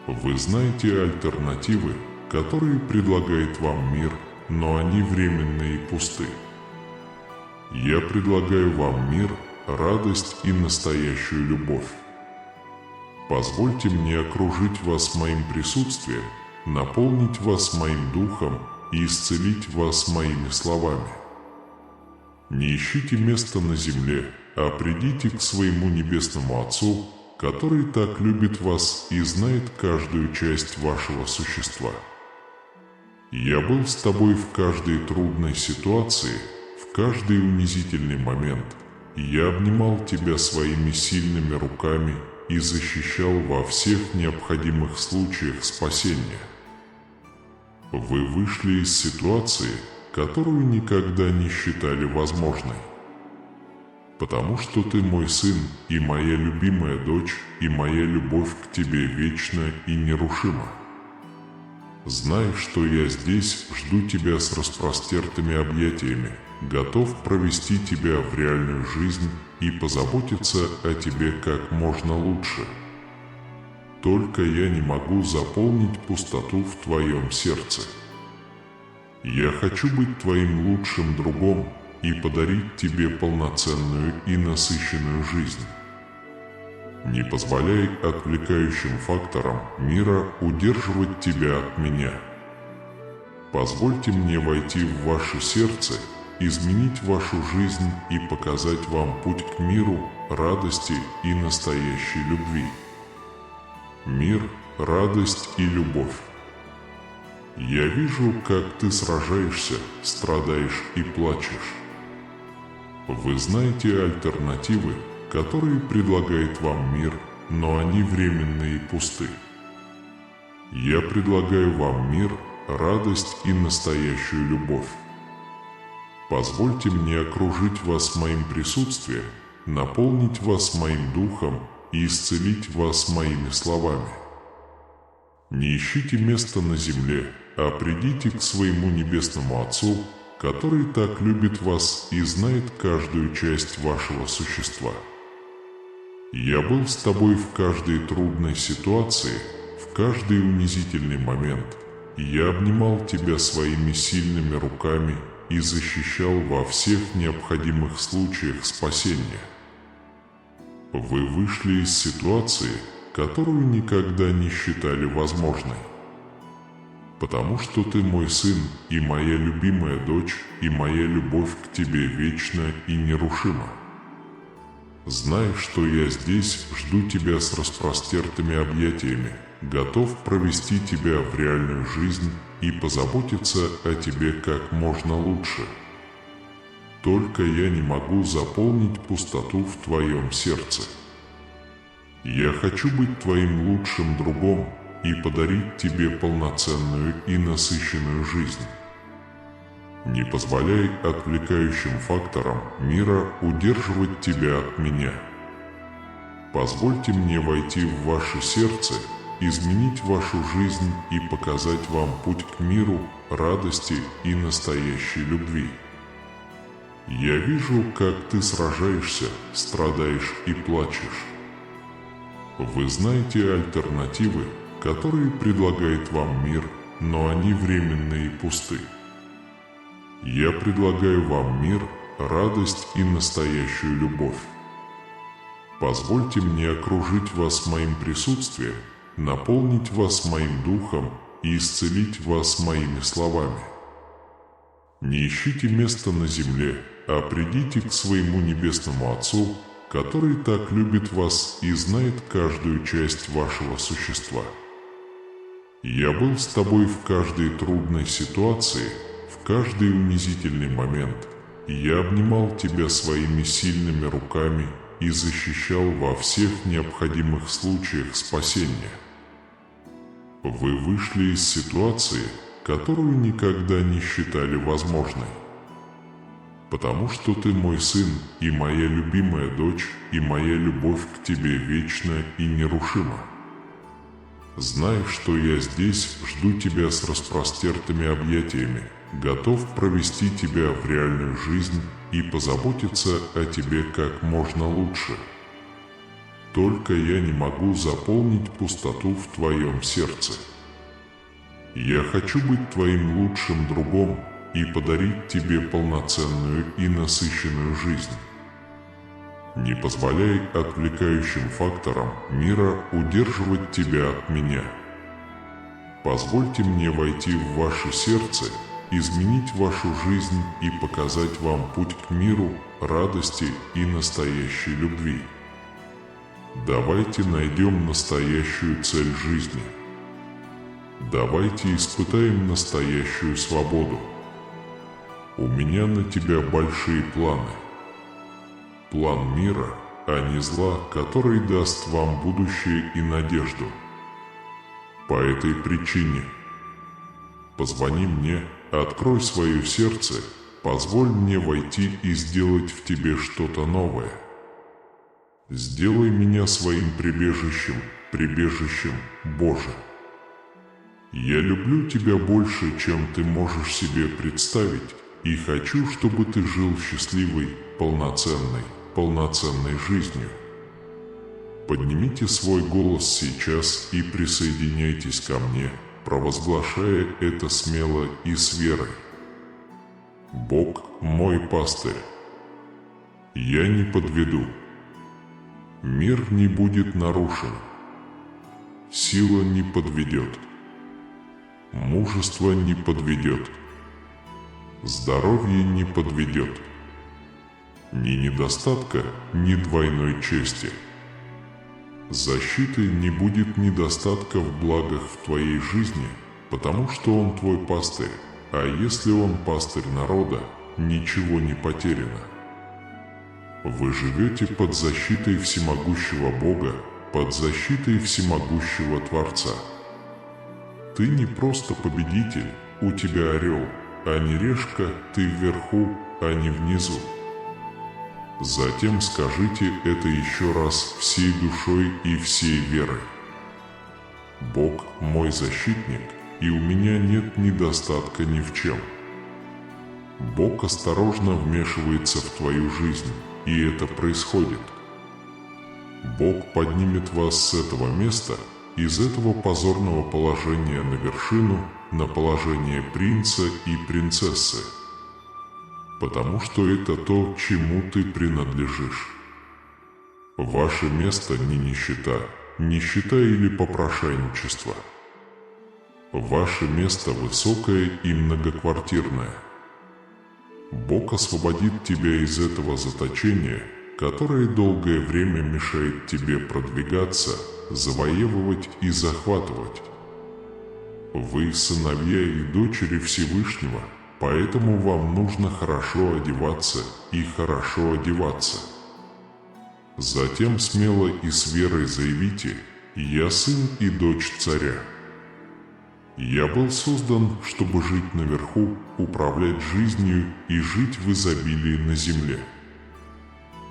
Вы знаете альтернативы, которые предлагает вам мир, но они временные и пусты. Я предлагаю вам мир, радость и настоящую любовь. Позвольте мне окружить вас моим присутствием, наполнить вас моим духом и исцелить вас моими словами. Не ищите места на земле, а придите к своему Небесному Отцу, который так любит вас и знает каждую часть вашего существа. Я был с тобой в каждой трудной ситуации, в каждый унизительный момент. Я обнимал тебя своими сильными руками и защищал во всех необходимых случаях спасения. Вы вышли из ситуации, которую никогда не считали возможной. Потому что ты мой сын и моя любимая дочь, и моя любовь к тебе вечна и нерушима. Знай, что я здесь, жду тебя с распростертыми объятиями, готов провести тебя в реальную жизнь и позаботиться о тебе как можно лучше. Только я не могу заполнить пустоту в твоем сердце. Я хочу быть твоим лучшим другом и подарить тебе полноценную и насыщенную жизнь. Не позволяй отвлекающим факторам мира удерживать тебя от меня. Позвольте мне войти в ваше сердце, изменить вашу жизнь и показать вам путь к миру, радости и настоящей любви. Мир, радость и любовь. Я вижу, как ты сражаешься, страдаешь и плачешь. Вы знаете альтернативы, которые предлагает вам мир, но они временные и пусты. Я предлагаю вам мир, радость и настоящую любовь. Позвольте мне окружить вас моим присутствием, наполнить вас моим духом и исцелить вас моими словами. Не ищите места на земле, а придите к своему Небесному Отцу, который так любит вас и знает каждую часть вашего существа. Я был с тобой в каждой трудной ситуации, в каждый унизительный момент. Я обнимал тебя своими сильными руками и защищал во всех необходимых случаях спасения. Вы вышли из ситуации, которую никогда не считали возможной. Потому что ты мой сын и моя любимая дочь, и моя любовь к тебе вечна и нерушима. Знай, что я здесь, жду тебя с распростертыми объятиями, готов провести тебя в реальную жизнь и позаботиться о тебе как можно лучше. Только я не могу заполнить пустоту в твоем сердце. Я хочу быть твоим лучшим другом и подарить тебе полноценную и насыщенную жизнь. Не позволяй отвлекающим факторам мира удерживать тебя от меня. Позвольте мне войти в ваше сердце, изменить вашу жизнь и показать вам путь к миру, радости и настоящей любви. Я вижу, как ты сражаешься, страдаешь и плачешь. Вы знаете альтернативы, которые предлагает вам мир, но они временные и пусты. Я предлагаю вам мир, радость и настоящую любовь. Позвольте мне окружить вас моим присутствием, наполнить вас моим духом и исцелить вас моими словами. Не ищите места на земле, а придите к своему Небесному Отцу, который так любит вас и знает каждую часть вашего существа. Я был с тобой в каждой трудной ситуации, в каждый унизительный момент. Я обнимал тебя своими сильными руками и защищал во всех необходимых случаях спасения. Вы вышли из ситуации, которую никогда не считали возможной. Потому что ты мой сын и моя любимая дочь, и моя любовь к тебе вечна и нерушима. Знай, что я здесь, жду тебя с распростертыми объятиями, готов провести тебя в реальную жизнь и позаботиться о тебе как можно лучше. Только я не могу заполнить пустоту в твоем сердце. Я хочу быть твоим лучшим другом и подарить тебе полноценную и насыщенную жизнь. Не позволяй отвлекающим факторам мира удерживать тебя от меня. Позвольте мне войти в ваше сердце, изменить вашу жизнь и показать вам путь к миру, радости и настоящей любви. Давайте найдем настоящую цель жизни. Давайте испытаем настоящую свободу. У меня на тебя большие планы. План мира, а не зла, который даст вам будущее и надежду. По этой причине позвони мне, открой свое сердце, позволь мне войти и сделать в тебе что-то новое. Сделай меня своим прибежищем, прибежищем Боже. Я люблю тебя больше, чем ты можешь себе представить, и хочу, чтобы ты жил счастливой, полноценной жизнью. Поднимите свой голос сейчас и присоединяйтесь ко мне, провозглашая это смело и с верой. Бог мой пастырь. Я не подведу. Мир не будет нарушен. Сила не подведет. Мужество не подведет. Здоровье не подведет. Ни недостатка, ни двойной чести. Защиты не будет недостатка в благах в твоей жизни, потому что Он твой пастырь, а если Он пастырь народа, ничего не потеряно. Вы живете под защитой всемогущего Бога, под защитой всемогущего Творца. Ты не просто победитель, у тебя орел, а не решка, ты вверху, а не внизу. Затем скажите это еще раз всей душой и всей верой. Бог мой защитник, и у меня нет недостатка ни в чем. Бог осторожно вмешивается в твою жизнь, и это происходит. Бог поднимет вас с этого места, из этого позорного положения на вершину, на положение принца и принцессы. Потому что это то, чему ты принадлежишь. Ваше место не нищета или попрошайничество. Ваше место высокое и многоквартирное. Бог освободит тебя из этого заточения, которое долгое время мешает тебе продвигаться, завоевывать и захватывать. Вы сыновья и дочери Всевышнего, поэтому вам нужно хорошо одеваться и хорошо одеваться. Затем смело и с верой заявите: «Я сын и дочь царя». Я был создан, чтобы жить наверху, управлять жизнью и жить в изобилии на земле.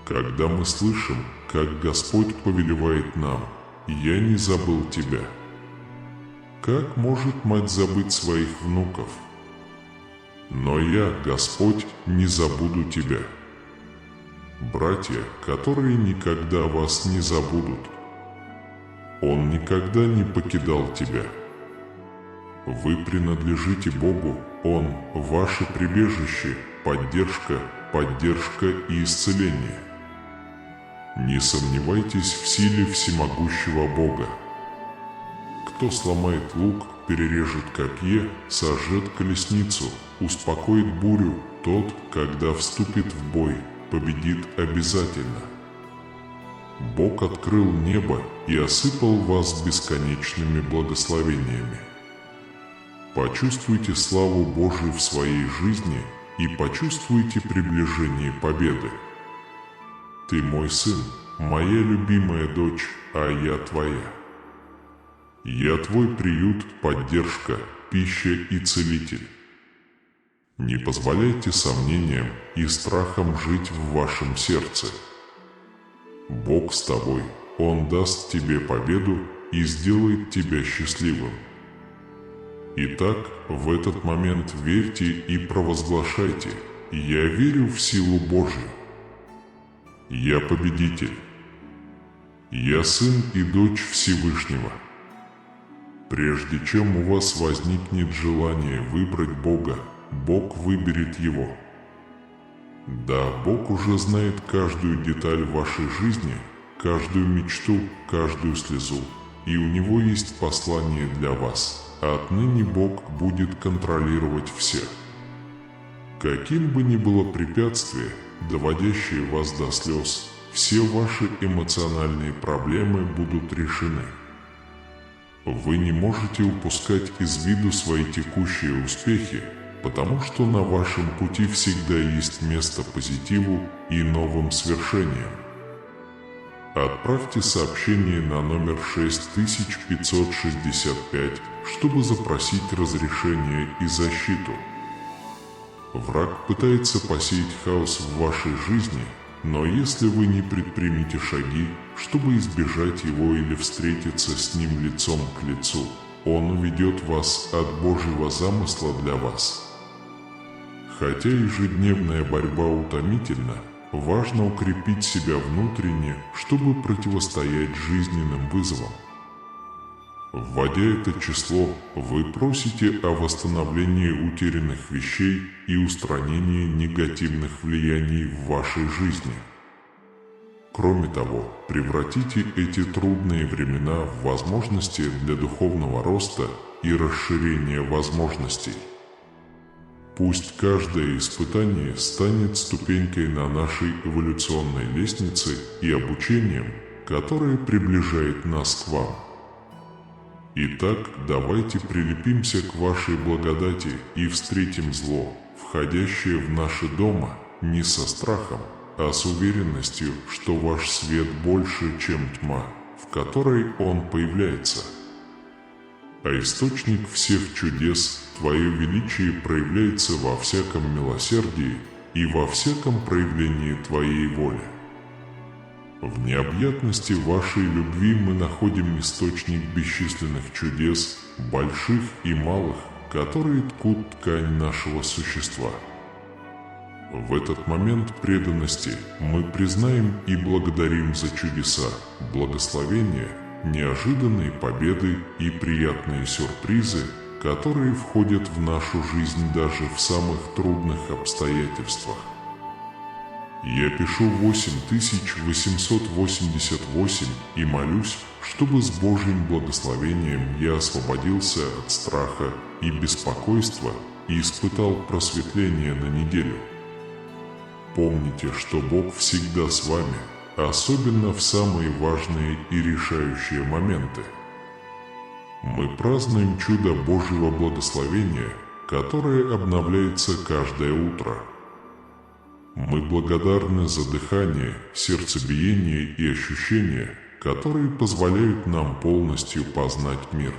Когда мы слышим, как Господь повелевает нам: «Я не забыл тебя». Как может мать забыть своих внуков? Но я, Господь, не забуду тебя. Братья, которые никогда вас не забудут. Он никогда не покидал тебя. Вы принадлежите Богу, Он – ваше прибежище, поддержка и исцеление. Не сомневайтесь в силе всемогущего Бога. Кто сломает лук, перережет копье, сожжет колесницу, успокоит бурю, тот, когда вступит в бой, победит обязательно. Бог открыл небо и осыпал вас бесконечными благословениями. Почувствуйте славу Божию в своей жизни и почувствуйте приближение победы. Ты мой сын, моя любимая дочь, а я твоя. Я твой приют, поддержка, пища и целитель. Не позволяйте сомнениям и страхам жить в вашем сердце. Бог с тобой, Он даст тебе победу и сделает тебя счастливым. Итак, в этот момент верьте и провозглашайте: «Я верю в силу Божию. Я победитель. Я сын и дочь Всевышнего». Прежде чем у вас возникнет желание выбрать Бога, Бог выберет Его. Да, Бог уже знает каждую деталь вашей жизни, каждую мечту, каждую слезу, и у Него есть послание для вас. Отныне Бог будет контролировать все. Каким бы ни было препятствие, доводящее вас до слез, все ваши эмоциональные проблемы будут решены. Вы не можете упускать из виду свои текущие успехи, потому что на вашем пути всегда есть место позитиву и новым свершениям. Отправьте сообщение на номер 6565, чтобы запросить разрешение и защиту. Враг пытается посеять хаос в вашей жизни, но если вы не предпримете шаги, чтобы избежать его или встретиться с ним лицом к лицу, он уведет вас от Божьего замысла для вас. Хотя ежедневная борьба утомительна, важно укрепить себя внутренне, чтобы противостоять жизненным вызовам. Вводя это число, вы просите о восстановлении утерянных вещей и устранении негативных влияний в вашей жизни. Кроме того, превратите эти трудные времена в возможности для духовного роста и расширения возможностей. Пусть каждое испытание станет ступенькой на нашей эволюционной лестнице и обучением, которое приближает нас к вам. Итак, давайте прилепимся к вашей благодати и встретим зло, входящее в наши дома, не со страхом, а с уверенностью, что ваш свет больше, чем тьма, в которой он появляется. А источник всех чудес, Твое величие проявляется во всяком милосердии и во всяком проявлении Твоей воли. В необъятности вашей любви мы находим источник бесчисленных чудес, больших и малых, которые ткут ткань нашего существа. В этот момент преданности мы признаем и благодарим за чудеса, благословения, неожиданные победы и приятные сюрпризы, которые входят в нашу жизнь даже в самых трудных обстоятельствах. Я пишу 8888 и молюсь, чтобы с Божьим благословением я освободился от страха и беспокойства и испытал просветление на неделю. Помните, что Бог всегда с вами, особенно в самые важные и решающие моменты. Мы празднуем чудо Божьего благословения, которое обновляется каждое утро. Мы благодарны за дыхание, сердцебиение и ощущения, которые позволяют нам полностью познать мир.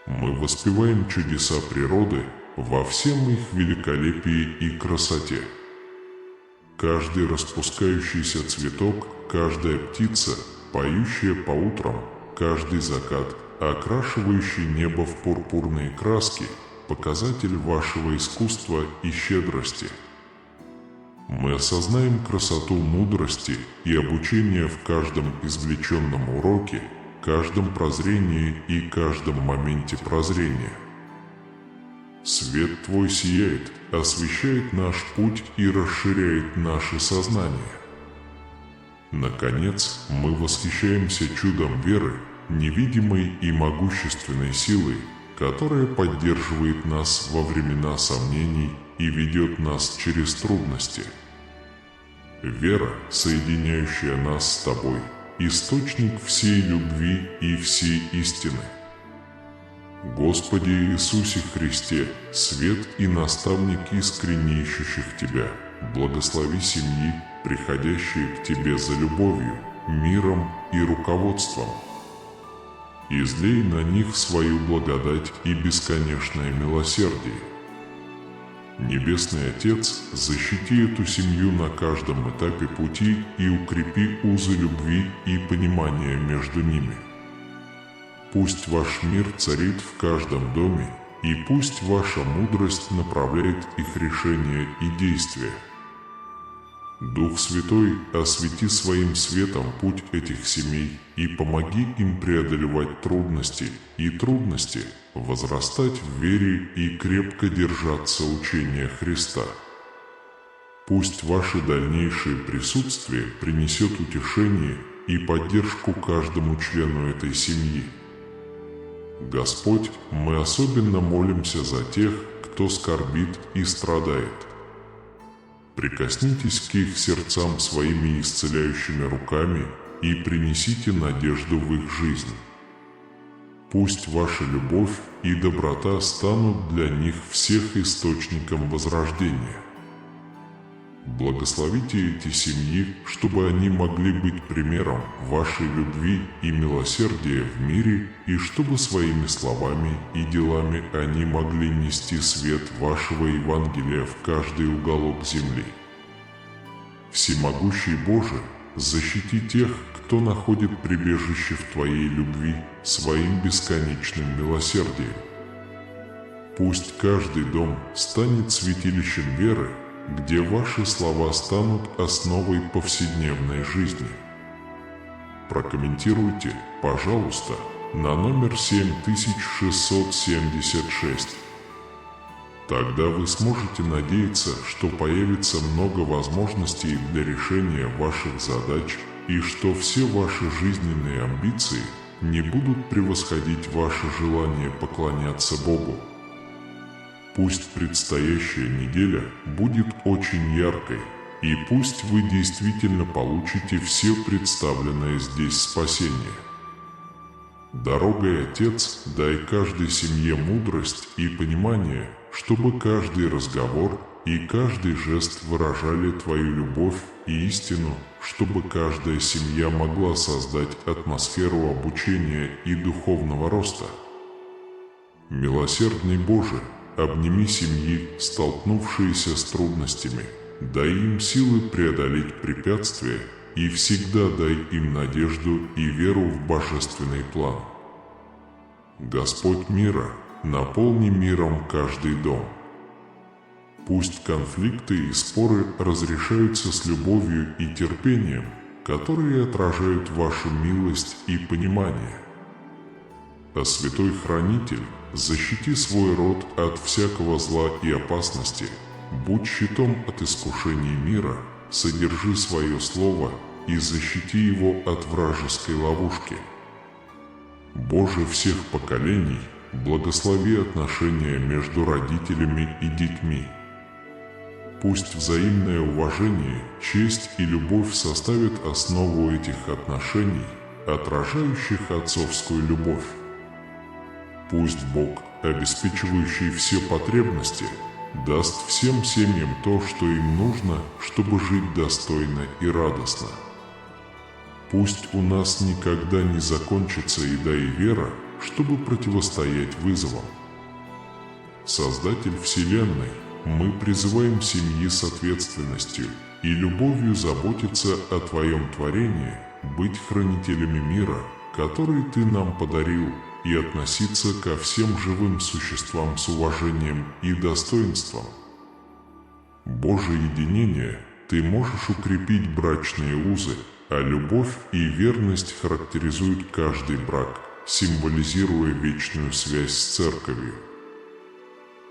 Мы воспеваем чудеса природы во всем их великолепии и красоте. Каждый распускающийся цветок, каждая птица, поющая по утрам, каждый закат, окрашивающий небо в пурпурные краски, показатель вашего искусства и щедрости. Мы осознаем красоту мудрости и обучения в каждом извлеченном уроке, каждом прозрении и каждом моменте прозрения. Свет Твой сияет, освещает наш путь и расширяет наше сознание. Наконец, мы восхищаемся чудом веры, невидимой и могущественной силой, которая поддерживает нас во времена сомнений и ведет нас через трудности. Вера, соединяющая нас с Тобой, источник всей любви и всей истины. Господи Иисусе Христе, свет и наставник искренне ищущих Тебя, благослови семьи, приходящие к Тебе за любовью, миром и руководством. Излей на них свою благодать и бесконечное милосердие. Небесный Отец, защити эту семью на каждом этапе пути и укрепи узы любви и понимания между ними. Пусть ваш мир царит в каждом доме, и пусть ваша мудрость направляет их решения и действия. Дух Святой, освети своим светом путь этих семей и помоги им преодолевать трудности, возрастать в вере и крепко держаться учения Христа. Пусть ваше дальнейшее присутствие принесет утешение и поддержку каждому члену этой семьи. Господь, мы особенно молимся за тех, кто скорбит и страдает. Прикоснитесь к их сердцам своими исцеляющими руками и принесите надежду в их жизнь. Пусть ваша любовь и доброта станут для них всех источником возрождения. Благословите эти семьи, чтобы они могли быть примером вашей любви и милосердия в мире, и чтобы своими словами и делами они могли нести свет вашего Евангелия в каждый уголок земли. Всемогущий Боже, защити тех, кто находит прибежище в Твоей любви своим бесконечным милосердием. Пусть каждый дом станет святилищем веры, где ваши слова станут основой повседневной жизни. Прокомментируйте, пожалуйста, на номер 7676. Тогда вы сможете надеяться, что появится много возможностей для решения ваших задач и что все ваши жизненные амбиции не будут превосходить ваше желание поклоняться Богу. Пусть предстоящая неделя будет очень яркой, и пусть вы действительно получите все представленное здесь спасение. Дорогой Отец, дай каждой семье мудрость и понимание, чтобы каждый разговор и каждый жест выражали Твою любовь и истину, чтобы каждая семья могла создать атмосферу обучения и духовного роста. Милосердный Боже, обними семьи, столкнувшиеся с трудностями, дай им силы преодолеть препятствия и всегда дай им надежду и веру в божественный план. Господь мира, наполни миром каждый дом. Пусть конфликты и споры разрешаются с любовью и терпением, которые отражают вашу милость и понимание. А Святой Хранитель, защити свой род от всякого зла и опасности, будь щитом от искушений мира, содержи свое слово и защити его от вражеской ловушки. Боже всех поколений, благослови отношения между родителями и детьми. Пусть взаимное уважение, честь и любовь составят основу этих отношений, отражающих отцовскую любовь. Пусть Бог, обеспечивающий все потребности, даст всем семьям то, что им нужно, чтобы жить достойно и радостно. Пусть у нас никогда не закончится еда и вера, чтобы противостоять вызовам. Создатель Вселенной, мы призываем семьи с ответственностью и любовью заботиться о Твоем творении, быть хранителями мира, который Ты нам подарил, и относиться ко всем живым существам с уважением и достоинством. Боже единение, Ты можешь укрепить брачные узы, а любовь и верность характеризуют каждый брак, символизируя вечную связь с Церковью.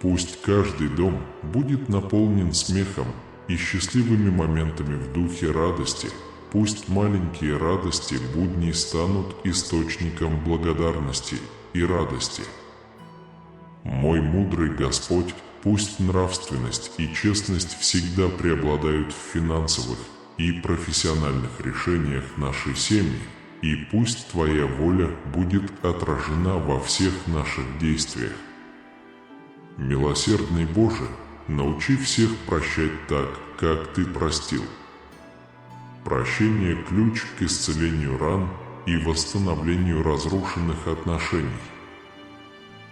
Пусть каждый дом будет наполнен смехом и счастливыми моментами в духе радости. Пусть маленькие радости будней станут источником благодарности и радости. Мой мудрый Господь, пусть нравственность и честность всегда преобладают в финансовых и профессиональных решениях нашей семьи, и пусть Твоя воля будет отражена во всех наших действиях. Милосердный Боже, научи всех прощать так, как Ты простил. Прощение – ключ к исцелению ран и восстановлению разрушенных отношений.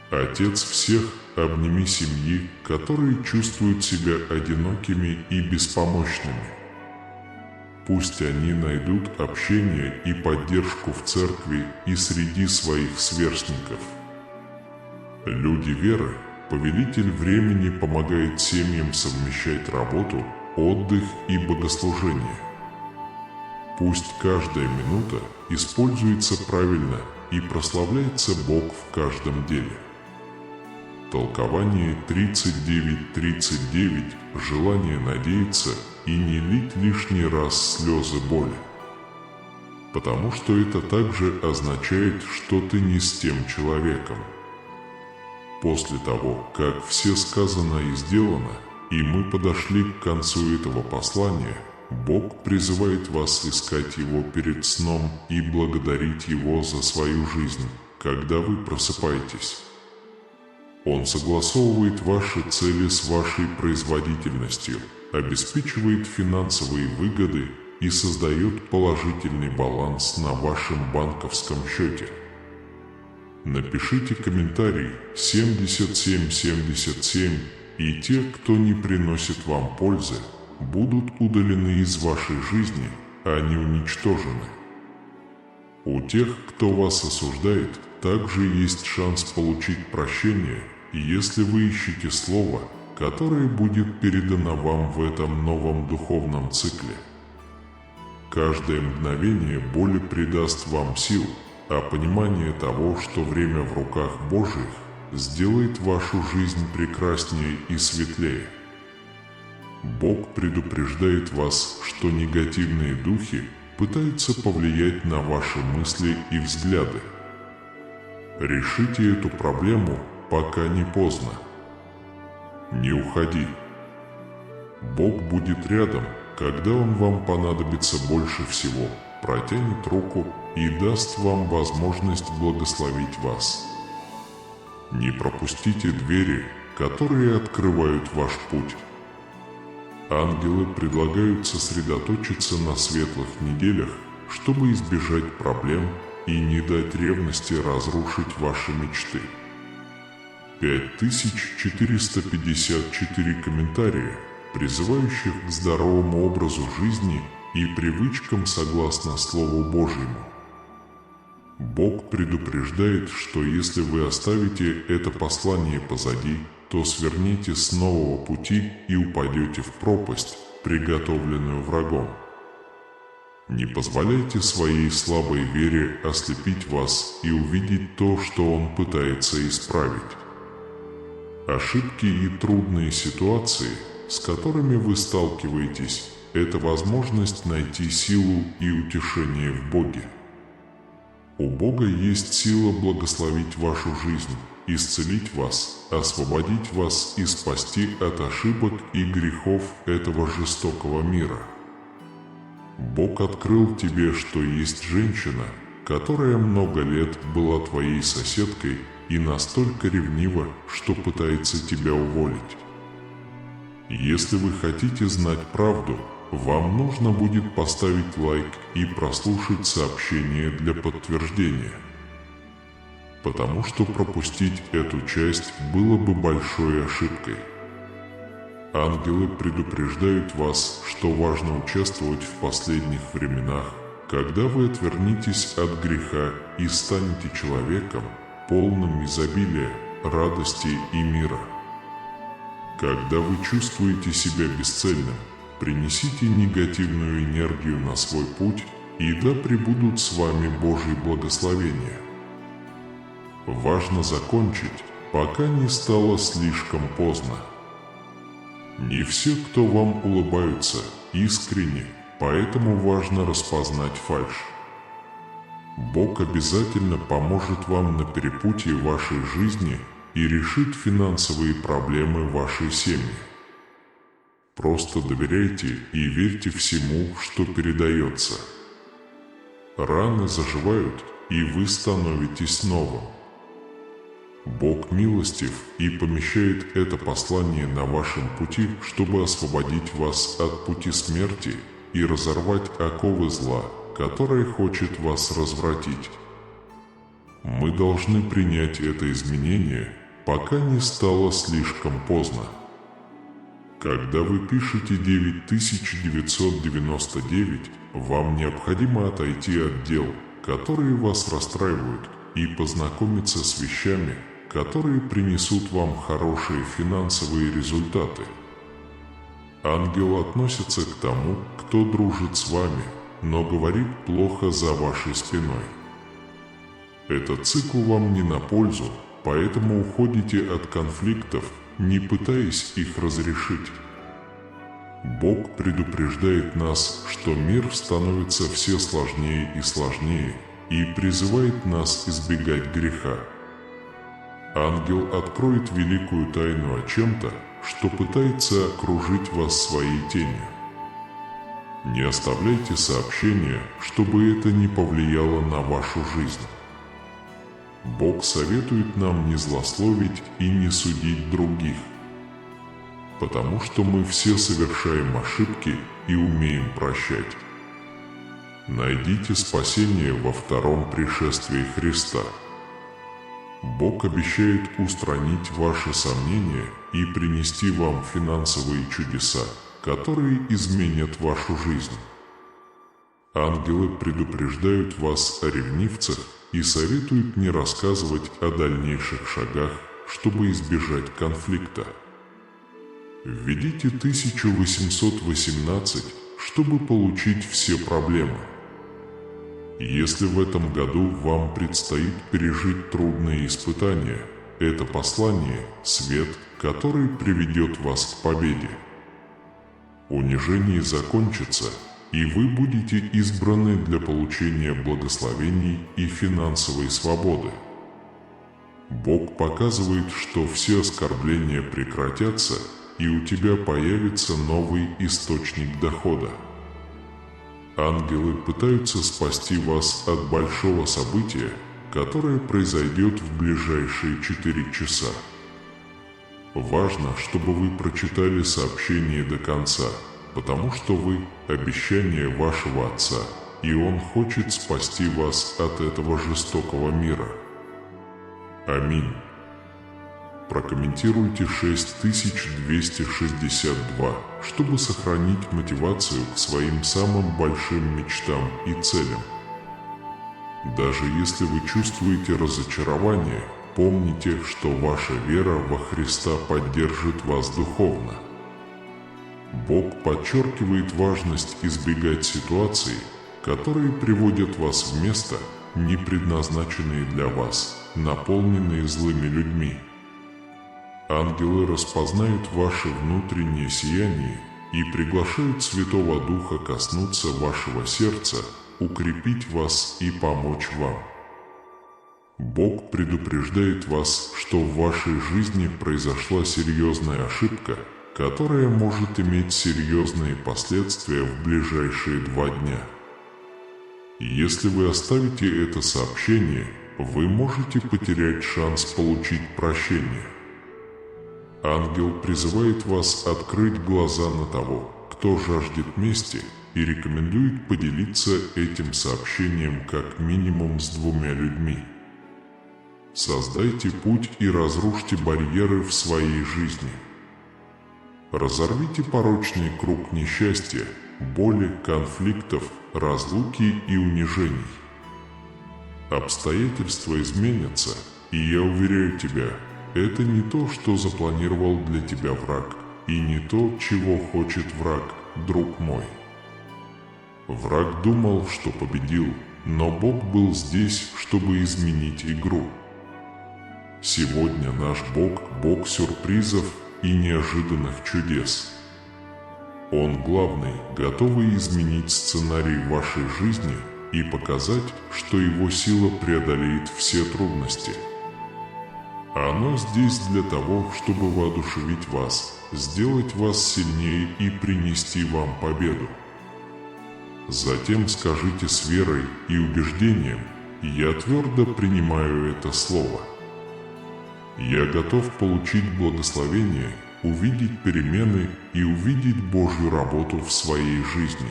Отец всех, обними семьи, которые чувствуют себя одинокими и беспомощными. Пусть они найдут общение и поддержку в церкви и среди своих сверстников. Люди веры, повелитель времени помогает семьям совмещать работу, отдых и богослужение. Пусть каждая минута используется правильно и прославляется Бог в каждом деле. Толкование 39:39, желание надеяться и не лить лишний раз слезы боли. Потому что это также означает, что ты не с тем человеком. После того, как все сказано и сделано, и мы подошли к концу этого послания, Бог призывает вас искать Его перед сном и благодарить Его за свою жизнь, когда вы просыпаетесь. Он согласовывает ваши цели с вашей производительностью, обеспечивает финансовые выгоды и создает положительный баланс на вашем банковском счете. Напишите комментарий 7777, и те, кто не приносит вам пользы, будут удалены из вашей жизни, а не уничтожены. У тех, кто вас осуждает, также есть шанс получить прощение, если вы ищете слово, которое будет передано вам в этом новом духовном цикле. Каждое мгновение боли придаст вам сил, а понимание того, что время в руках Божьих, сделает вашу жизнь прекраснее и светлее. Бог предупреждает вас, что негативные духи пытаются повлиять на ваши мысли и взгляды. Решите эту проблему, пока не поздно. Не уходи. Бог будет рядом, когда Он вам понадобится больше всего, протянет руку и даст вам возможность благословить вас. Не пропустите двери, которые открывают ваш путь. Ангелы предлагают сосредоточиться на светлых неделях, чтобы избежать проблем и не дать ревности разрушить ваши мечты. 5454 комментария, призывающих к здоровому образу жизни и привычкам согласно Слову Божьему. Бог предупреждает, что если вы оставите это послание позади, то свернете с нового пути и упадете в пропасть, приготовленную врагом. Не позволяйте своей слабой вере ослепить вас и увидеть то, что Он пытается исправить. Ошибки и трудные ситуации, с которыми вы сталкиваетесь, это возможность найти силу и утешение в Боге. У Бога есть сила благословить вашу жизнь, исцелить вас, освободить вас и спасти от ошибок и грехов этого жестокого мира. Бог открыл тебе, что есть женщина, которая много лет была твоей соседкой и настолько ревнива, что пытается тебя уволить. Если вы хотите знать правду, вам нужно будет поставить лайк и прослушать сообщение для подтверждения. Потому что пропустить эту часть было бы большой ошибкой. Ангелы предупреждают вас, что важно участвовать в последних временах, когда вы отвернитесь от греха и станете человеком, полным изобилия, радости и мира. Когда вы чувствуете себя бесцельным, принесите негативную энергию на свой путь, и да пребудут с вами Божьи благословения. Важно закончить, пока не стало слишком поздно. Не все, кто вам улыбаются, искренне, поэтому важно распознать фальшь. Бог обязательно поможет вам на перепутье вашей жизни и решит финансовые проблемы вашей семьи. Просто доверяйте и верьте всему, что передается. Раны заживают, и вы становитесь новым. Бог милостив и помещает это послание на вашем пути, чтобы освободить вас от пути смерти и разорвать оковы зла, которое хочет вас развратить. Мы должны принять это изменение, пока не стало слишком поздно. Когда вы пишете 9999, вам необходимо отойти от дел, которые вас расстраивают, и познакомиться с вещами, которые принесут вам хорошие финансовые результаты. Ангел относится к тому, кто дружит с вами, но говорит плохо за вашей спиной. Этот цикл вам не на пользу, поэтому уходите от конфликтов, не пытаясь их разрешить. Бог предупреждает нас, что мир становится все сложнее и сложнее, и призывает нас избегать греха. Ангел откроет великую тайну о чем-то, что пытается окружить вас своей тенью. Не оставляйте сообщения, чтобы это не повлияло на вашу жизнь. Бог советует нам не злословить и не судить других, потому что мы все совершаем ошибки и умеем прощать. Найдите спасение во втором пришествии Христа. Бог обещает устранить ваши сомнения и принести вам финансовые чудеса, которые изменят вашу жизнь. Ангелы предупреждают вас о ревнивцах и советуют не рассказывать о дальнейших шагах, чтобы избежать конфликта. Введите 1818, чтобы получить все проблемы. Если в этом году вам предстоит пережить трудные испытания, это послание – свет, который приведет вас к победе. Унижение закончится, и вы будете избраны для получения благословений и финансовой свободы. Бог показывает, что все оскорбления прекратятся, и у тебя появится новый источник дохода. Ангелы пытаются спасти вас от большого события, которое произойдет в ближайшие 4 часа. Важно, чтобы вы прочитали сообщение до конца, потому что вы – обещание вашего Отца, и Он хочет спасти вас от этого жестокого мира. Аминь. Прокомментируйте 6262, чтобы сохранить мотивацию к своим самым большим мечтам и целям. Даже если вы чувствуете разочарование, помните, что ваша вера во Христа поддержит вас духовно. Бог подчеркивает важность избегать ситуаций, которые приводят вас в места, не предназначенные для вас, наполненные злыми людьми. Ангелы распознают ваше внутреннее сияние и приглашают Святого Духа коснуться вашего сердца, укрепить вас и помочь вам. Бог предупреждает вас, что в вашей жизни произошла серьезная ошибка, которая может иметь серьезные последствия в ближайшие 2 дня. Если вы оставите это сообщение, вы можете потерять шанс получить прощение. Ангел призывает вас открыть глаза на того, кто жаждет мести, и рекомендует поделиться этим сообщением как минимум с 2 людьми. Создайте путь и разрушьте барьеры в своей жизни. Разорвите порочный круг несчастья, боли, конфликтов, разлуки и унижений. Обстоятельства изменятся, и я уверяю тебя, это не то, что запланировал для тебя враг, и не то, чего хочет враг, друг мой. Враг думал, что победил, но Бог был здесь, чтобы изменить игру. Сегодня наш Бог – Бог сюрпризов и неожиданных чудес. Он главный, готовый изменить сценарий вашей жизни и показать, что его сила преодолеет все трудности. Оно здесь для того, чтобы воодушевить вас, сделать вас сильнее и принести вам победу. Затем скажите с верой и убеждением: «Я твердо принимаю это слово». Я готов получить благословение, увидеть перемены и увидеть Божью работу в своей жизни.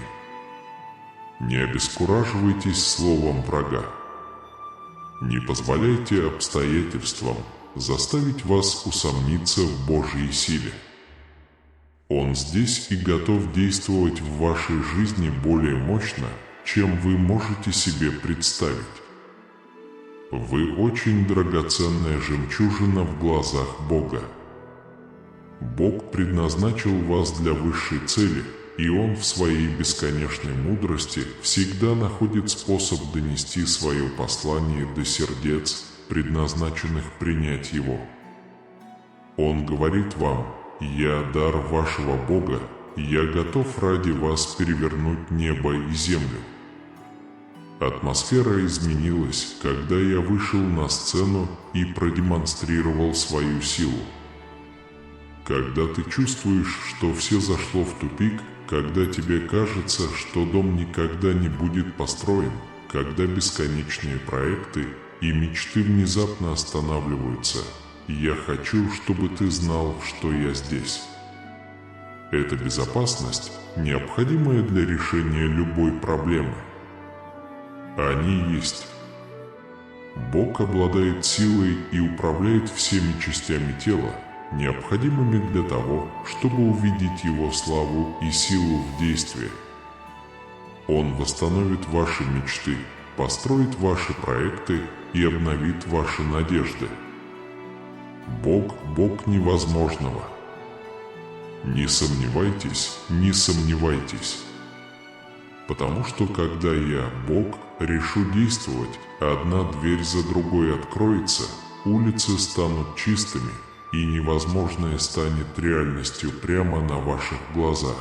Не обескураживайтесь словом врага. Не позволяйте обстоятельствам заставить вас усомниться в Божьей силе. Он здесь и готов действовать в вашей жизни более мощно, чем вы можете себе представить. Вы очень драгоценная жемчужина в глазах Бога. Бог предназначил вас для высшей цели, и Он в своей бесконечной мудрости всегда находит способ донести свое послание до сердец, предназначенных принять его. Он говорит вам: «Я дар вашего Бога, я готов ради вас перевернуть небо и землю». Атмосфера изменилась, когда я вышел на сцену и продемонстрировал свою силу. Когда ты чувствуешь, что все зашло в тупик, когда тебе кажется, что дом никогда не будет построен, когда бесконечные проекты и мечты внезапно останавливаются, я хочу, чтобы ты знал, что я здесь. Это безопасность, необходимая для решения любой проблемы. Они есть. Бог обладает силой и управляет всеми частями тела, необходимыми для того, чтобы увидеть Его славу и силу в действии. Он восстановит ваши мечты, построит ваши проекты и обновит ваши надежды. Бог – Бог невозможного. Не сомневайтесь, не сомневайтесь. Потому что когда я, Бог, решу действовать, одна дверь за другой откроется, улицы станут чистыми, и невозможное станет реальностью прямо на ваших глазах.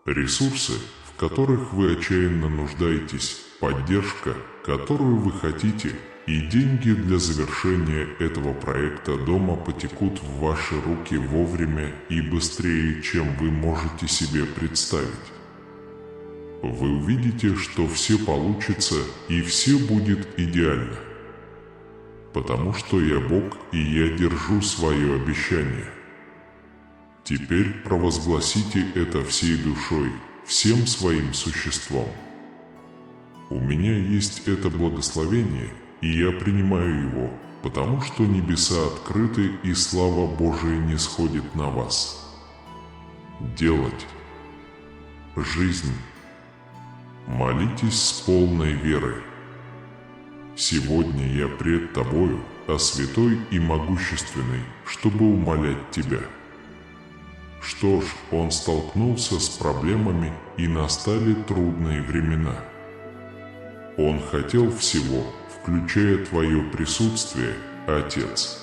Ресурсы, в которых вы отчаянно нуждаетесь, поддержка, которую вы хотите, и деньги для завершения этого проекта дома потекут в ваши руки вовремя и быстрее, чем вы можете себе представить. Вы увидите, что все получится и все будет идеально. Потому что я Бог, и я держу свое обещание. Теперь провозгласите это всей душой, всем своим существом. У меня есть это благословение, и я принимаю его, потому что небеса открыты, и слава Божия не сходит на вас. Делать. Жизнь. Молитесь с полной верой. Сегодня я пред Тобою, а святой и могущественный, чтобы умолять Тебя. Что ж, он столкнулся с проблемами, и настали трудные времена. Он хотел всего, включая Твое присутствие, Отец.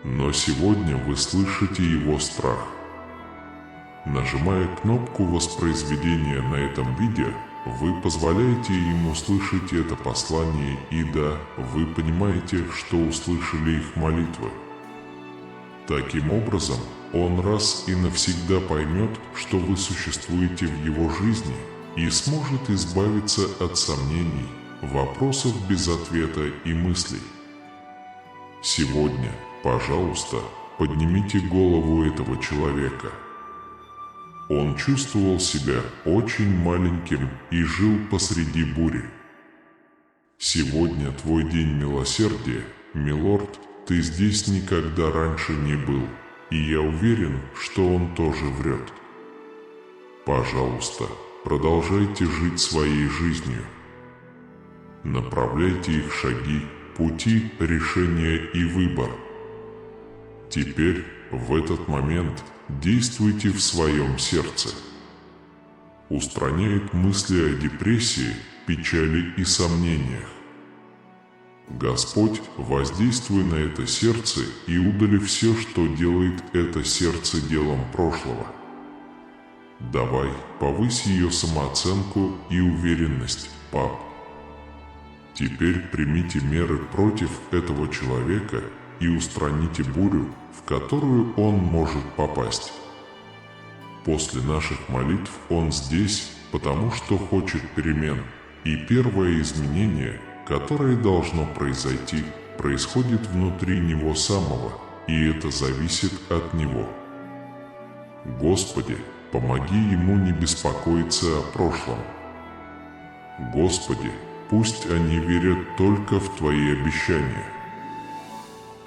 Но сегодня вы слышите его страх. Нажимая кнопку воспроизведения на этом видео, вы позволяете им услышать это послание, и да, вы понимаете, что услышали их молитвы. Таким образом, он раз и навсегда поймет, что вы существуете в его жизни, и сможет избавиться от сомнений, вопросов без ответа и мыслей. Сегодня, пожалуйста, поднимите голову этого человека. Он чувствовал себя очень маленьким и жил посреди бури. Сегодня твой день милосердия, милорд, ты здесь никогда раньше не был, и я уверен, что он тоже врет. Пожалуйста, продолжайте жить своей жизнью. Направляйте их шаги, пути, решения и выбор. Теперь, в этот момент, действуйте в своем сердце. Устраняет мысли о депрессии, печали и сомнениях. Господь, воздействуй на это сердце и удали все, что делает это сердце делом прошлого. Давай, повысь ее самооценку и уверенность, пап. Теперь примите меры против этого человека и устраните бурю, в которую он может попасть. После наших молитв он здесь, потому что хочет перемен, и первое изменение, которое должно произойти, происходит внутри него самого, и это зависит от него. Господи, помоги ему не беспокоиться о прошлом. Господи, пусть они верят только в Твои обещания.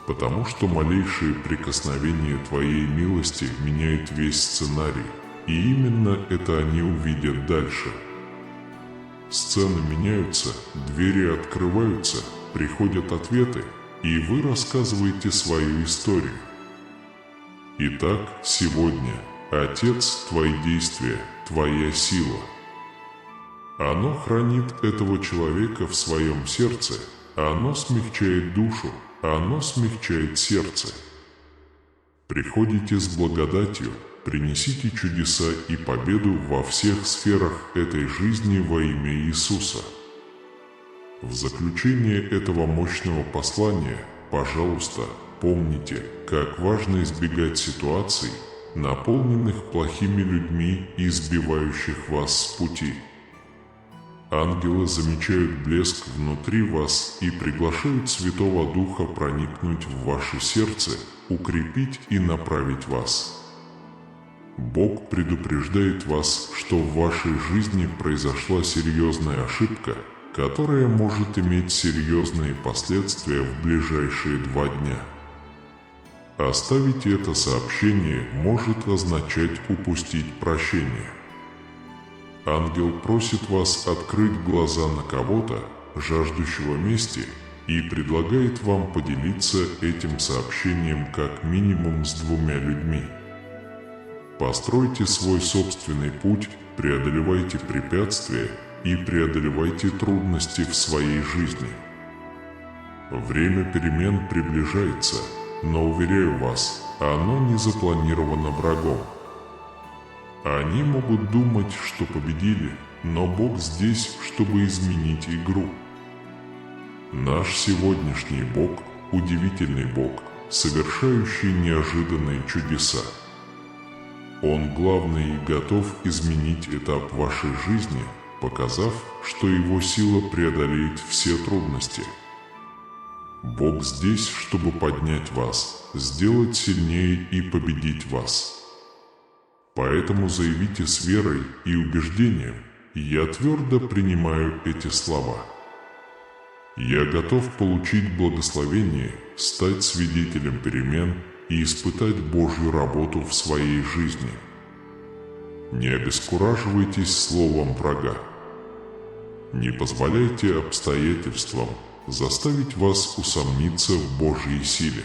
Потому что малейшее прикосновение Твоей милости меняет весь сценарий, и именно это они увидят дальше. Сцены меняются, двери открываются, приходят ответы, и вы рассказываете свою историю. Итак, сегодня, Отец, Твои действия, Твоя сила. Оно хранит этого человека в своем сердце, оно смягчает душу, оно смягчает сердце. Приходите с благодатью, принесите чудеса и победу во всех сферах этой жизни во имя Иисуса. В заключение этого мощного послания, пожалуйста, помните, как важно избегать ситуаций, наполненных плохими людьми и сбивающих вас с пути. Ангелы замечают блеск внутри вас и приглашают Святого Духа проникнуть в ваше сердце, укрепить и направить вас. Бог предупреждает вас, что в вашей жизни произошла серьезная ошибка, которая может иметь серьезные последствия в ближайшие 2 дня. Оставить это сообщение может означать упустить прощение. Ангел просит вас открыть глаза на кого-то, жаждущего мести, и предлагает вам поделиться этим сообщением как минимум с 2 людьми. Постройте свой собственный путь, преодолевайте препятствия и преодолевайте трудности в своей жизни. Время перемен приближается, но, уверяю вас, оно не запланировано врагом. Они могут думать, что победили, но Бог здесь, чтобы изменить игру. Наш сегодняшний Бог – удивительный Бог, совершающий неожиданные чудеса. Он главный и готов изменить этап вашей жизни, показав, что Его сила преодолеет все трудности. Бог здесь, чтобы поднять вас, сделать сильнее и победить вас. Поэтому заявите с верой и убеждением: «Я твердо принимаю эти слова. Я готов получить благословение, стать свидетелем перемен и испытать Божью работу в своей жизни». Не обескураживайтесь словом врага. Не позволяйте обстоятельствам заставить вас усомниться в Божьей силе.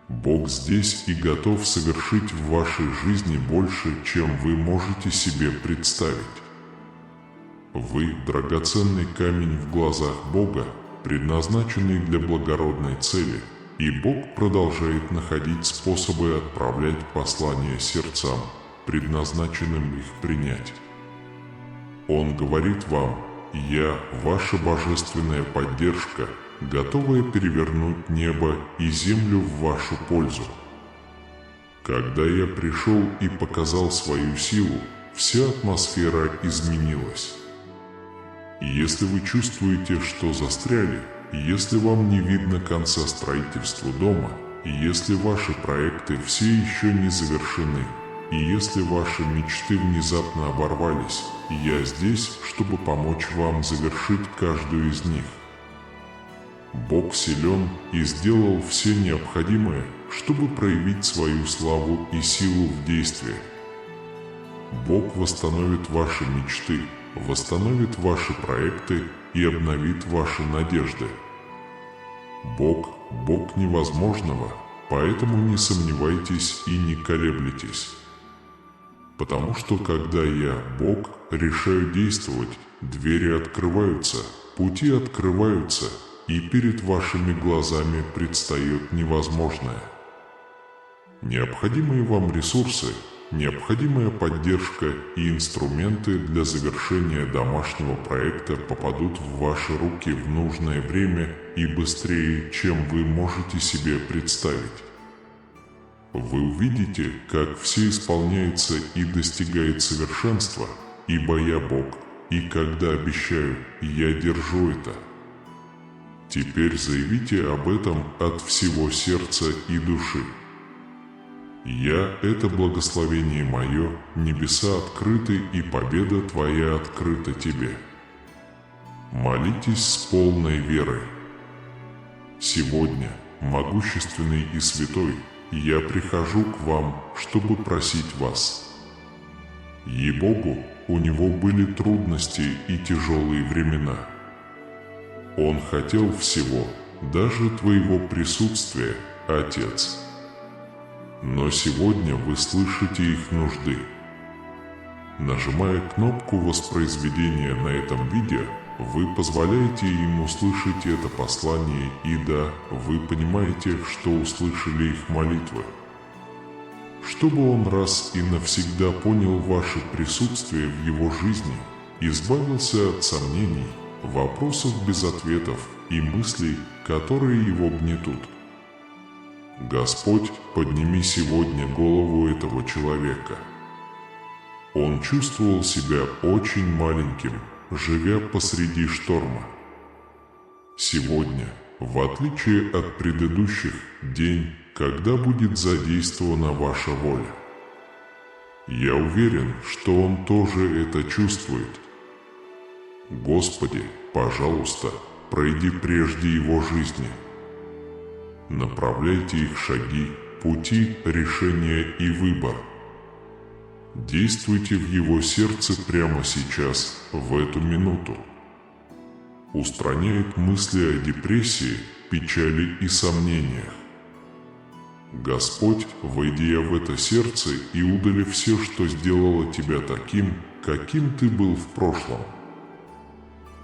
Бог здесь и готов совершить в вашей жизни больше, чем вы можете себе представить. Вы – драгоценный камень в глазах Бога, предназначенный для благородной цели, и Бог продолжает находить способы отправлять послания сердцам, предназначенным их принять. Он говорит вам: «Я – ваша божественная поддержка, готовая перевернуть небо и землю в вашу пользу». Когда я пришел и показал свою силу, вся атмосфера изменилась. Если вы чувствуете, что застряли, если вам не видно конца строительству дома, если ваши проекты все еще не завершены, и если ваши мечты внезапно оборвались, я здесь, чтобы помочь вам завершить каждую из них. Бог силен и сделал все необходимое, чтобы проявить свою славу и силу в действии. Бог восстановит ваши мечты, восстановит ваши проекты и обновит ваши надежды. Бог – Бог невозможного, поэтому не сомневайтесь и не колеблетесь. Потому что когда я, Бог, решаю действовать, двери открываются, пути открываются, и перед вашими глазами предстает невозможное. Необходимые вам ресурсы, необходимая поддержка и инструменты для завершения домашнего проекта попадут в ваши руки в нужное время и быстрее, чем вы можете себе представить. Вы увидите, как все исполняется и достигает совершенства, ибо я Бог, и когда обещаю, я держу это. Теперь заявите об этом от всего сердца и души. Я – это благословение мое, небеса открыты, и победа твоя открыта тебе. Молитесь с полной верой. Сегодня, могущественный и святой, я прихожу к вам, чтобы просить вас. Ей-богу, у него были трудности и тяжелые времена. Он хотел всего, даже твоего присутствия, Отец. Но сегодня вы слышите их нужды. Нажимая кнопку воспроизведения на этом видео, вы позволяете им услышать это послание, и да, вы понимаете, что услышали их молитвы. Чтобы он раз и навсегда понял ваше присутствие в его жизни, избавился от сомнений, вопросов без ответов и мыслей, которые его гнетут. Господь, подними сегодня голову этого человека. Он чувствовал себя очень маленьким, живя посреди шторма. Сегодня, в отличие от предыдущих, день, когда будет задействована ваша воля. Я уверен, что он тоже это чувствует. Господи, пожалуйста, пройди прежде его жизни. Направляйте их шаги, пути, решения и выбор. Действуйте в его сердце прямо сейчас, в эту минуту. Устраняет мысли о депрессии, печали и сомнениях. Господь, войдя в это сердце и удалив все, что сделало тебя таким, каким ты был в прошлом.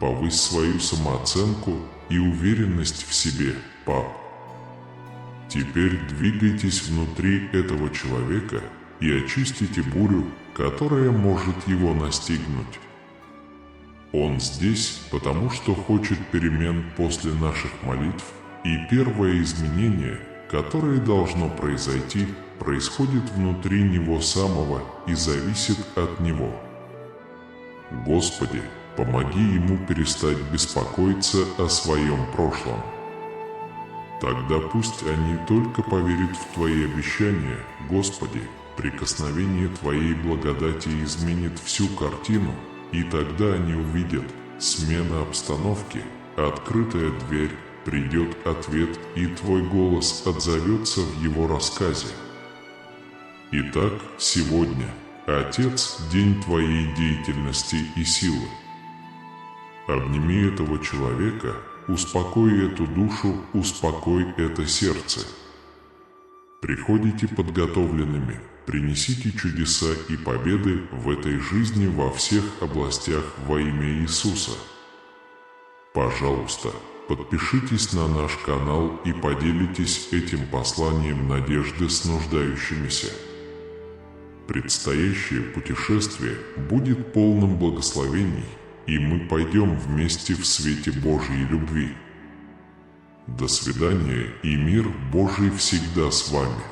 Повысь свою самооценку и уверенность в себе, пап. Теперь двигайтесь внутри этого человека и очистите бурю, которая может его настигнуть. Он здесь, потому что хочет перемен после наших молитв, и первое изменение, которое должно произойти, происходит внутри него самого и зависит от него. Господи, помоги ему перестать беспокоиться о своем прошлом. Тогда пусть они только поверят в Твои обещания, Господи, прикосновение Твоей благодати изменит всю картину, и тогда они увидят смена обстановки, открытая дверь, придет ответ, и Твой голос отзовется в его рассказе. Итак, сегодня, Отец, день Твоей деятельности и силы. Обними этого человека, успокой эту душу, успокой это сердце. Приходите подготовленными, принесите чудеса и победы в этой жизни во всех областях во имя Иисуса. Пожалуйста, подпишитесь на наш канал и поделитесь этим посланием надежды с нуждающимися. Предстоящее путешествие будет полным благословений, и мы пойдем вместе в свете Божьей любви. До свидания, и мир Божий всегда с вами.